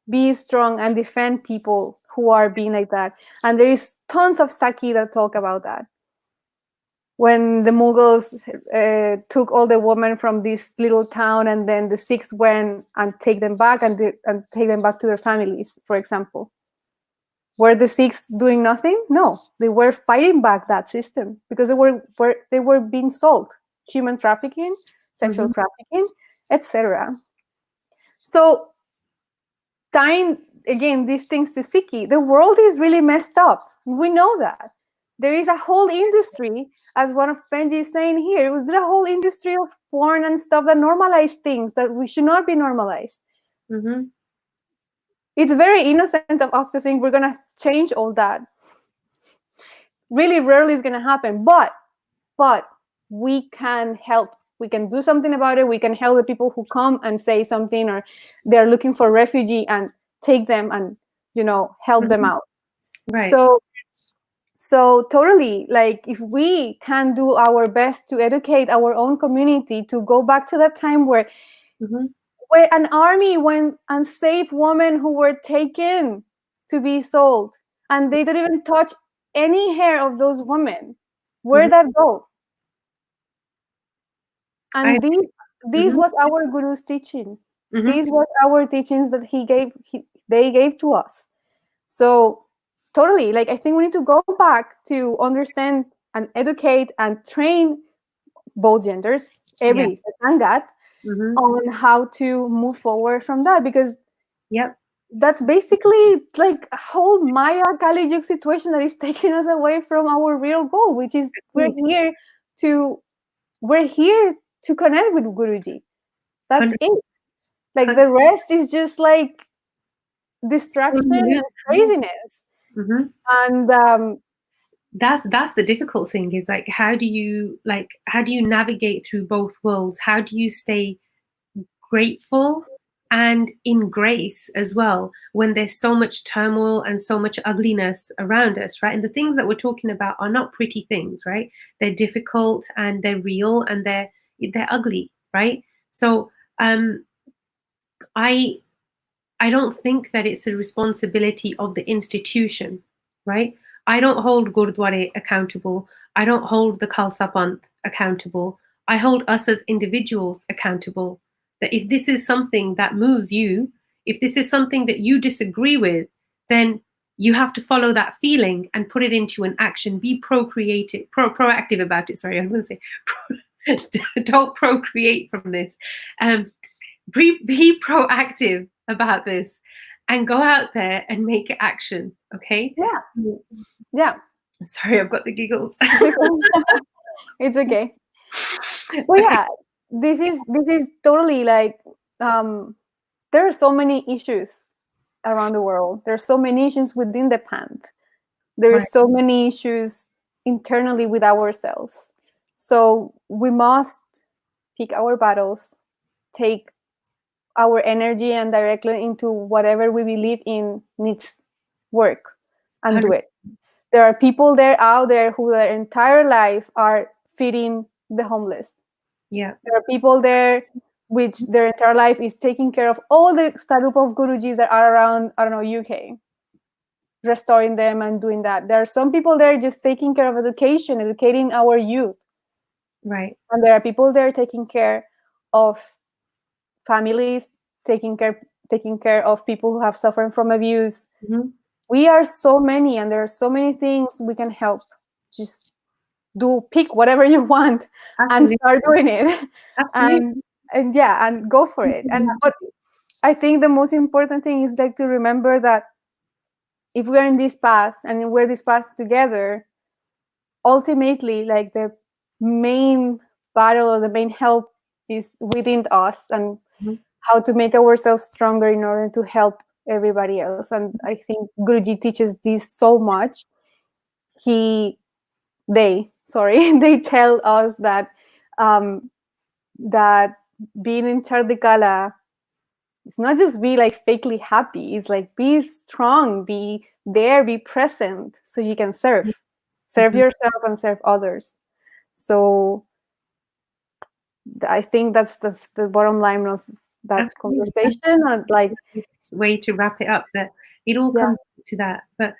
be strong and defend people who are being like that. And there is tons of Saki that talk about that. When the Mughals took all the women from this little town, and then the Sikhs went and take them back and take them back to their families, for example. Were the Sikhs doing nothing? No, they were fighting back that system because they were being sold, human trafficking, sexual trafficking, etc. So, tying again these things to Sikhi, the world is really messed up. We know that. There is a whole industry, as one of Benji is saying here, it was a whole industry of porn and stuff that normalized things that we should not be normalized. It's very innocent of to think we're going to change all that. Really rarely is going to happen, but we can help. We can do something about it. We can help the people who come and say something, or they're looking for refugee, and take them and, help them out. Right. So totally, like if we can do our best to educate our own community to go back to that time where an army went and saved women who were taken to be sold, and they didn't even touch any hair of those women. Where'd that go? And this was our Guru's teaching. These were our teachings that they gave to us. So totally, like I think we need to go back to understand and educate and train both genders, every Sangat, on how to move forward from that, because that's basically like a whole Maya Kali Yuga situation that is taking us away from our real goal, which is we're here to connect with Guruji. That's it. Like the rest is just like distraction and craziness. And that's the difficult thing, is like how do you navigate through both worlds? How do you stay grateful and in grace as well when there's so much turmoil and so much ugliness around us, right? And the things that we're talking about are not pretty things, right? They're difficult and they're real and they're ugly, right? So I don't think that it's a responsibility of the institution, right? I don't hold Gurdwara accountable. I don't hold the Khalsa Panth accountable. I hold us as individuals accountable. That if this is something that moves you, if this is something that you disagree with, then you have to follow that feeling and put it into an action. Be proactive about it. Sorry, I was going to say, don't procreate from this. Be proactive about this and go out there and make action. Okay. Yeah. I'm sorry, I've got the giggles. It's okay. Well, yeah, this is totally like there are so many issues around the world. There are so many issues within the Panth. There are so many issues internally with ourselves. So we must pick our battles, take our energy and direct it into whatever we believe in needs work, and do it. There are people out there who their entire life are feeding the homeless. Yeah. There are people there which their entire life is taking care of all the Starup of Gurujis that are around, I don't know, UK, restoring them and doing that. There are some people there just taking care of education, educating our youth. Right. And there are people there taking care of families, taking care of people who have suffered from abuse. Mm-hmm. We are so many, and there are so many things we can help. Just pick whatever you want. Absolutely. And start doing it. And go for it. And but I think the most important thing is like to remember that if we are in this path and we're this path together, ultimately, like the main battle or the main help is within us, and how to make ourselves stronger in order to help everybody else. And I think Guruji teaches this so much. They tell us that that being in Chardikala, it's not just be like fakely happy. It's like be strong, be there, be present, so you can serve yourself and serve others. So I think that's the bottom line of that conversation. And like way to wrap it up, that it all comes to that. But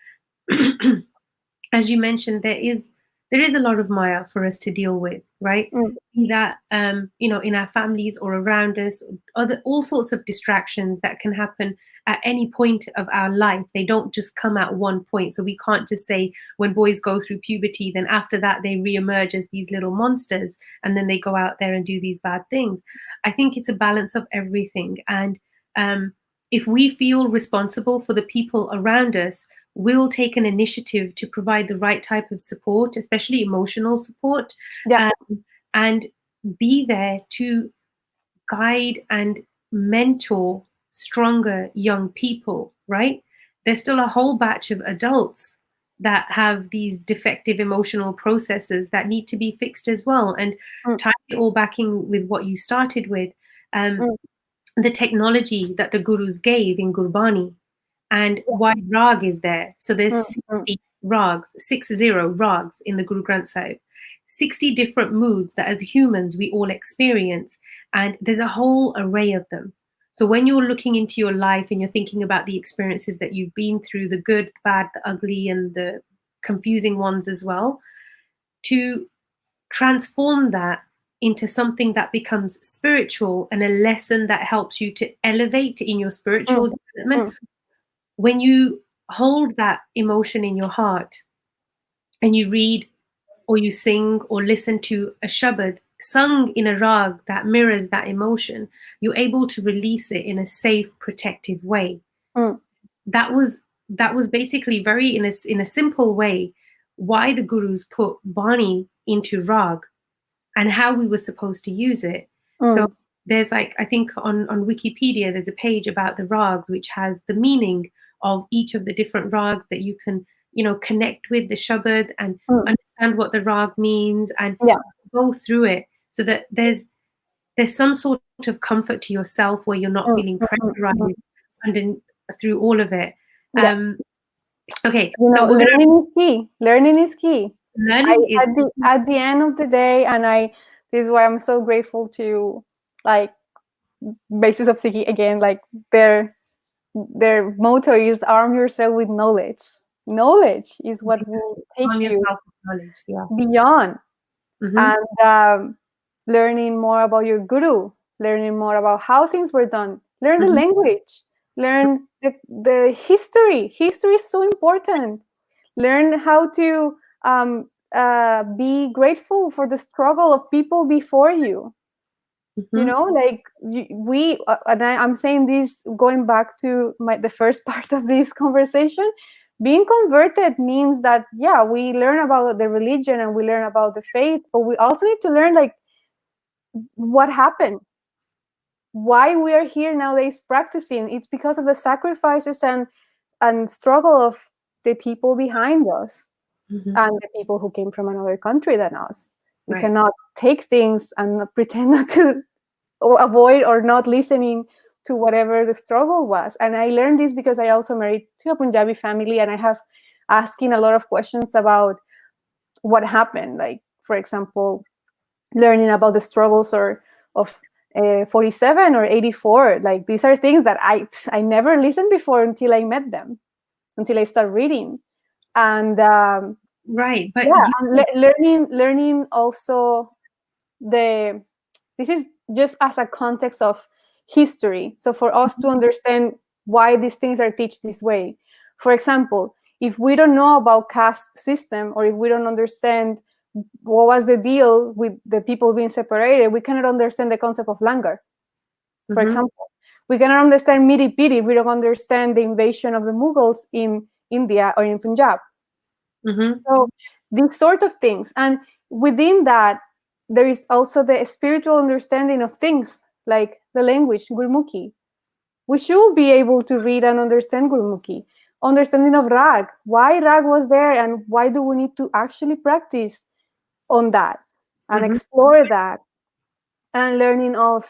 as you mentioned, there is a lot of Maya for us to deal with, right? Be that in our families or around us, all sorts of distractions that can happen at any point of our life. They don't just come at one point. So we can't just say when boys go through puberty, then after that they reemerge as these little monsters and then they go out there and do these bad things. I think it's a balance of everything. And if we feel responsible for the people around us, we'll take an initiative to provide the right type of support, especially emotional support, and be there to guide and mentor stronger young people, right? There's still a whole batch of adults that have these defective emotional processes that need to be fixed as well. And tie it all back in with what you started with, the technology that the gurus gave in Gurbani, and why rag is there. So there's 60 raags, 60 raags in the Guru Granth Sahib. 60 different moods that as humans we all experience, and there's a whole array of them. So when you're looking into your life and you're thinking about the experiences that you've been through, the good, the bad, the ugly, and the confusing ones as well, to transform that into something that becomes spiritual and a lesson that helps you to elevate in your spiritual development. When you hold that emotion in your heart and you read or you sing or listen to a shabad sung in a rag that mirrors that emotion, you're able to release it in a safe, protective way. That was basically very in a simple way why the gurus put Bani into rag and how we were supposed to use it. So there's like, I think on Wikipedia, there's a page about the rags, which has the meaning of each of the different rags that you can, connect with the shabad and understand what the rag means and go through it, so that there's there's some sort of comfort to yourself where you're not feeling pressurized under, through all of it. Yeah. Okay, You know, so learning is key. Learning is key. learning is At the end of the day, and this is why I'm so grateful to, like, Basis of Sikhi again. Like, their motto is arm yourself with knowledge. Knowledge is what will take on you yourself with knowledge. Yeah. beyond. Mm-hmm. And learning more about your guru, learning more about how things were done, learn the language, learn the history. History is so important. Learn how to be grateful for the struggle of people before you. You know, like I'm saying this going back to the first part of this conversation. Being converted means that, yeah, we learn about the religion and we learn about the faith, but we also need to learn, like, what happened, why we are here nowadays practicing. It's because of the sacrifices and struggle of the people behind us and the people who came from another country than us. We cannot take things and pretend not to, or avoid or not listening to whatever the struggle was. And I learned this because I also married to a Punjabi family, and I have asking a lot of questions about what happened. Like, for example, learning about the struggles of 47 or 84. Like, these are things that I never listened before until I met them, until I started reading. And but learning also this is just as a context of history. So for us to understand why these things are taught this way. For example, if we don't know about caste system, or if we don't understand what was the deal with the people being separated, we cannot understand the concept of langar. For example, we cannot understand Miri Piri if we don't understand the invasion of the Mughals in India or in Punjab. So these sort of things. And within that, there is also the spiritual understanding of things, like the language, Gurmukhi. We should be able to read and understand Gurmukhi. Understanding of rag, why rag was there, and why do we need to actually practice on that and explore that. And learning of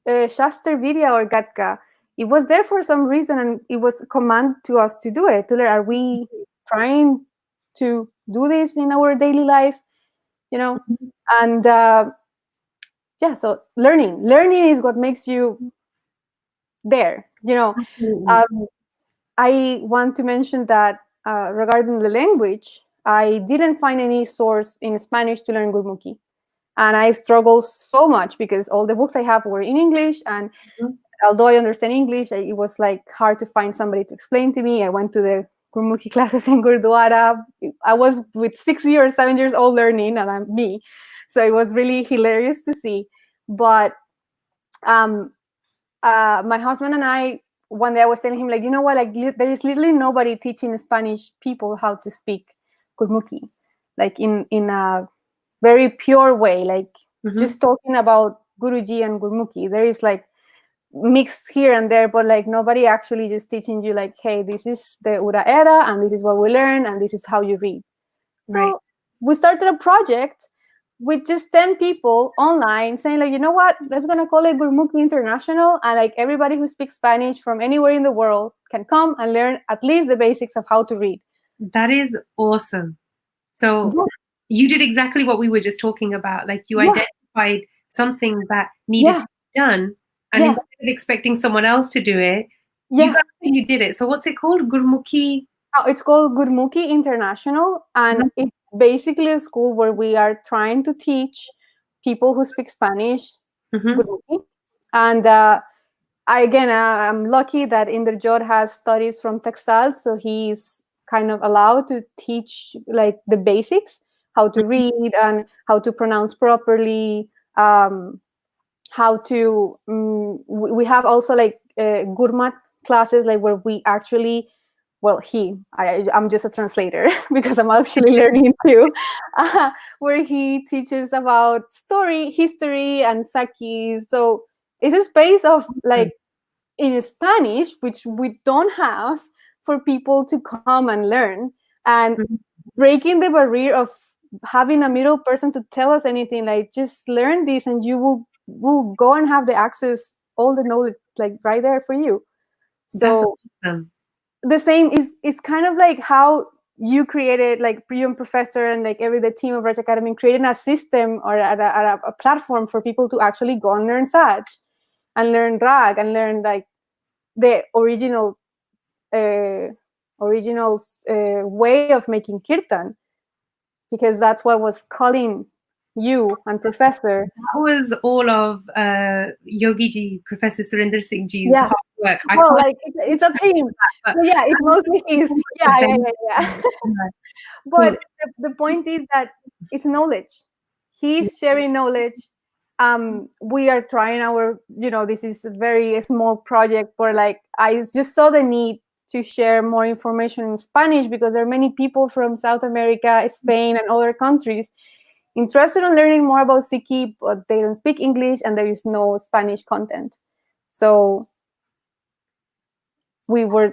Shastra Vidya or Gatka. It was there for some reason, and it was command to us to do it. To learn, are we trying to do this in our daily life? You know, and so learning is what makes you there. You know, I want to mention that regarding the language, I didn't find any source in Spanish to learn Gurmukhi. And I struggled so much because all the books I have were in English. And although I understand English, it was like hard to find somebody to explain to me. I went to the Gurmukhi classes in Gurdwara. I was with 6 years, 7 years old learning, and I'm me. So it was really hilarious to see. But my husband and I, one day I was telling him, like, you know what, like, there is literally nobody teaching Spanish people how to speak Gurmukhi, like in a very pure way, like just talking about Guruji and Gurmukhi. There is like mixed here and there, but like nobody actually just teaching you, like, hey, this is the Ura era, and this is what we learn, and this is how you read. So we started a project with just 10 people online saying, like, you know what, let's gonna call it Gurmukhi International, and like everybody who speaks Spanish from anywhere in the world can come and learn at least the basics of how to read. That is awesome. So you did exactly what we were just talking about. Like, you identified something that needed to be done, and instead of expecting someone else to do it, you did it. So what's it called? Gurmukhi? Oh, it's called Gurmukhi International, and it's basically a school where we are trying to teach people who speak Spanish Gurmukhi. And I'm lucky that Inderjot has studies from Taxal, so he's kind of allowed to teach like the basics, how to read and how to pronounce properly, how to we have also like Gurmat classes, like where we actually, well, I'm just a translator because I'm actually learning too, where he teaches about story, history, and Saki. So it's a space of like in Spanish, which we don't have, for people to come and learn, and breaking the barrier of having a middle person to tell us anything. Like, just learn this and you will will go and have the access, all the knowledge like right there for you. So that's awesome. the same is kind of like how you created, like you and Professor and like the team of Raj Academy creating a system or a platform for people to actually go and learn Saj and learn Rag and learn like the original way of making kirtan, because that's what was calling you and Professor. That was all of Yogi Ji, Professor Surinder Singh Ji's Yeah. hard work. Well, like it's a team. But Yeah, it's mostly his. Yeah. But the point is that it's knowledge. He's sharing knowledge. We are trying our, this is a very small project, but like I just saw the need to share more information in Spanish because there are many people from South America, Spain, and other countries interested in learning more about Sikhi, but they don't speak English and there is no Spanish content. So we were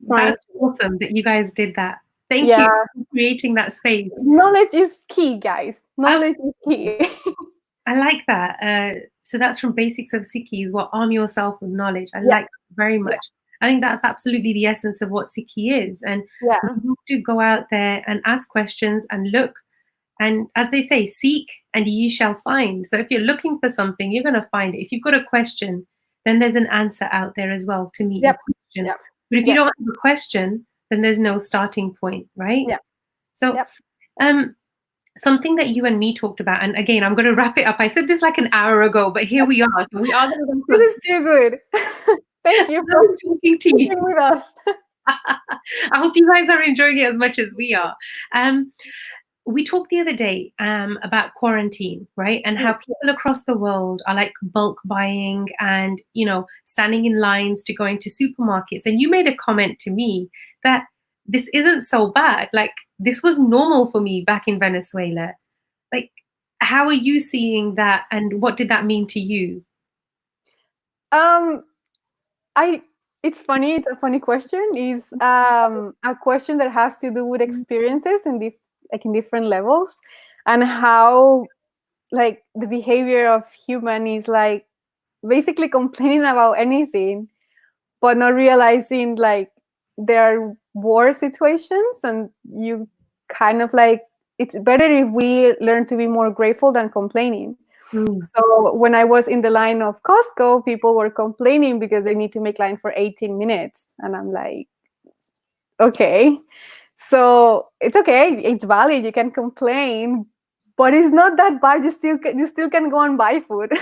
that's awesome that you guys did that. Thank you for creating that space. Knowledge is key, guys. Knowledge is key. I like that. So that's from Basics of Sikhis, what arm yourself with knowledge. I like that very much. I think that's absolutely the essence of what Sikhi is. And we have to go out there and ask questions and look. And as they say, seek and ye shall find. So if you're looking for something, you're going to find it. If you've got a question, then there's an answer out there as well to meet your question. But if you don't have a question, then there's no starting point, right? So something that you and me talked about, and again, I'm going to wrap it up. I said this like an hour ago, but here we are. So we are going to go. This is too good. Thank you for talking to you with us. I hope you guys are enjoying it as much as we are. We talked the other day about quarantine, right? And how people across the world are like bulk buying and, standing in lines to go into supermarkets. And you made a comment to me that this isn't so bad. Like, this was normal for me back in Venezuela. Like, how are you seeing that? And what did that mean to you? It's funny. It's a funny question. Is a question that has to do with experiences in different levels, and how like the behavior of human is like basically complaining about anything, but not realizing like there are war situations, and you kind of like, it's better if we learn to be more grateful than complaining. So when I was in the line of Costco, people were complaining because they need to make line for 18 minutes. And I'm like, okay, so it's okay. It's valid. You can complain, but it's not that bad. You still can go and buy food.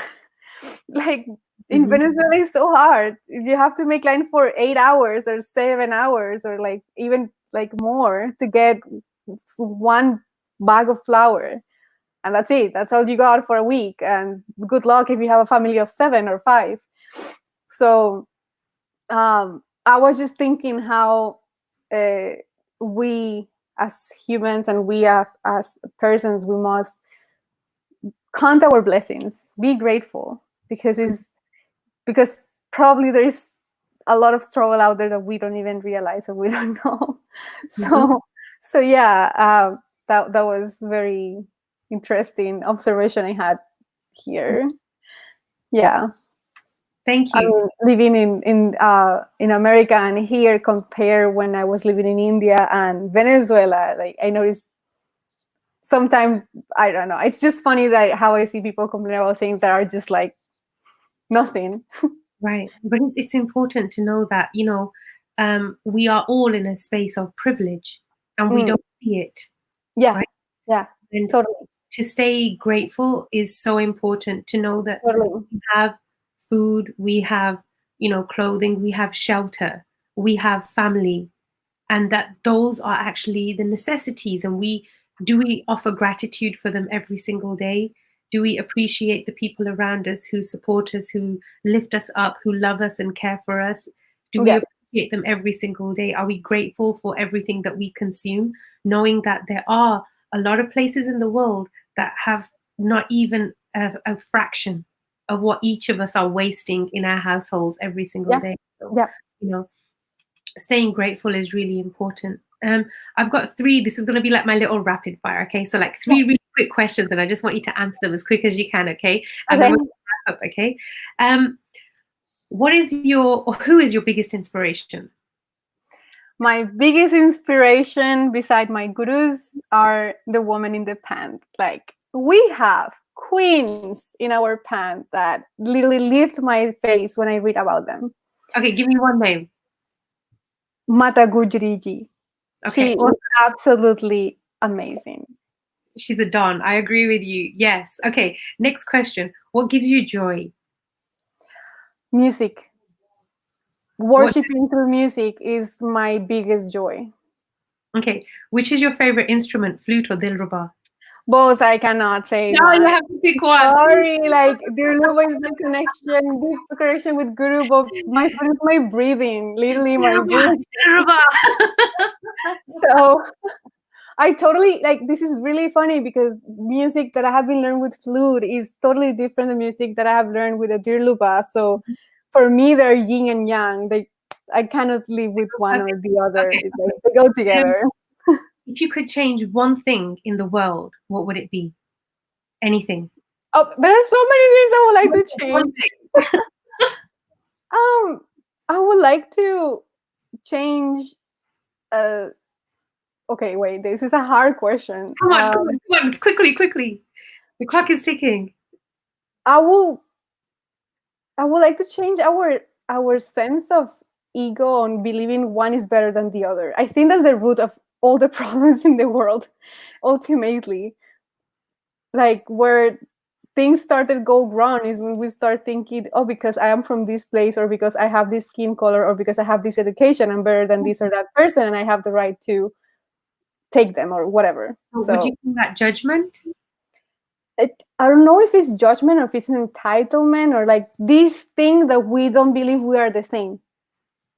Like in Venezuela, it's so hard. You have to make line for 8 hours or 7 hours or like even like more to get one bag of flour. And that's it. That's all you got for a week. And good luck if you have a family of 7 or 5. So I was just thinking how we as humans and we as persons, we must count our blessings, be grateful, because probably there is a lot of struggle out there that we don't even realize or we don't know. So yeah, that was very interesting observation I had here. Yeah. Thank you. Living in America and here, compare when I was living in India and Venezuela, like I noticed sometimes, I don't know, it's just funny that how I see people complain about things that are just like nothing. Right. But it's important to know that, we are all in a space of privilege and we don't see it. Yeah. Right? Yeah. And totally. To stay grateful is so important, to know that totally. we have food, we have, clothing, we have shelter, we have family, and that those are actually the necessities. And we offer gratitude for them every single day? Do we appreciate the people around us who support us, who lift us up, who love us and care for us? Do we appreciate them every single day? Are we grateful for everything that we consume, knowing that there are a lot of places in the world that have not even a fraction of what each of us are wasting in our households every single day? So, staying grateful is really important. I've got 3. This is going to be like my little rapid fire, okay? So like 3 really quick questions, and I just want you to answer them as quick as you can, okay? And then we'll wrap up, okay? What is your, or who is your biggest inspiration? My biggest inspiration beside my gurus are the women in the pant. Like, we have queens in our pant that literally lift my face when I read about them. Okay, give me one name. Mata Gujriji. Okay. She is absolutely amazing. She's a don. I agree with you. Yes. Okay. Next question. What gives you joy? Music. Worshipping through music is my biggest joy. Okay. Which is your favorite instrument, flute or dilruba? Both. I cannot say No, one. you have to pick one. Sorry, like Dilruba is my connection, deep connection with Guru, but my breathing, literally my breathing. Dilruba. So I totally, like, this is really funny because music that I have been learned with flute is totally different than music that I have learned with a dirluba. So for me, they're yin and yang. I cannot live with one or the other. Okay. It's like they go together. If you could change one thing in the world, what would it be? Anything. Oh, there are so many things I would like to change. I would like to change. Okay, wait. This is a hard question. Come on, quickly. The clock is ticking. I would like to change our sense of ego and believing one is better than the other. I think that's the root of all the problems in the world, ultimately. Like, where things started go wrong is when we start thinking, oh, because I am from this place, or because I have this skin color, or because I have this education, I'm better than this or that person, and I have the right to take them or whatever. So would you call that judgment? I don't know if it's judgment or if it's an entitlement, or like this thing that we don't believe we are the same.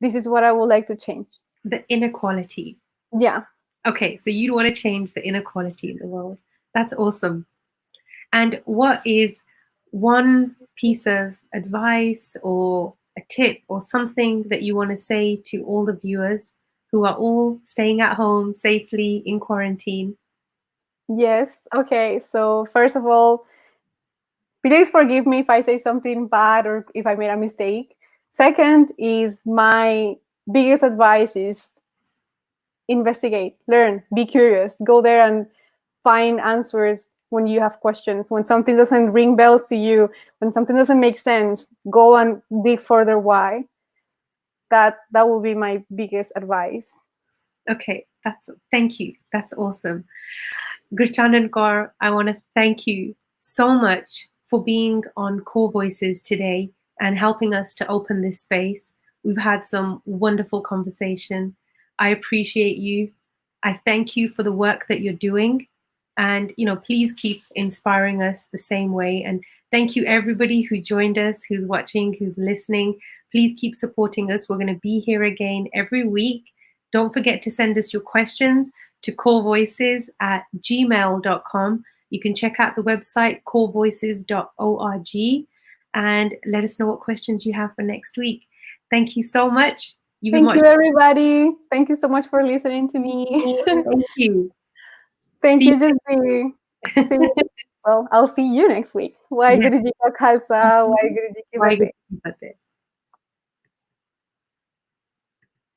This is what I would like to change. The inequality. Yeah. Okay, so you'd want to change the inequality in the world. That's awesome. And what is one piece of advice or a tip or something that you want to say to all the viewers who are all staying at home safely in quarantine? Yes. Okay. So first of all, please forgive me if I say something bad or if I made a mistake. Second is, my biggest advice is investigate, learn, be curious, go there and find answers when you have questions. When something doesn't ring bells to you, when something doesn't make sense, go and dig further why. That will be my biggest advice. Okay, thank you. That's awesome. Guruchanan Kaur, I want to thank you so much for being on Kaur Voices today and helping us to open this space. We've had some wonderful conversation. I appreciate you. I thank you for the work that you're doing. And, please keep inspiring us the same way. And thank you, everybody who joined us, who's watching, who's listening. Please keep supporting us. We're going to be here again every week. Don't forget to send us your questions to kaurvoices@gmail.com. You can check out the website, kaurvoices.org, and let us know what questions you have for next week. Thank you so much. Thank you, everybody. Thank you so much for listening to me. Thank you. Thank you, Jasvir. Well, I'll see you next week. Waheguru ji ka khalsa, Waheguru ji ki fateh.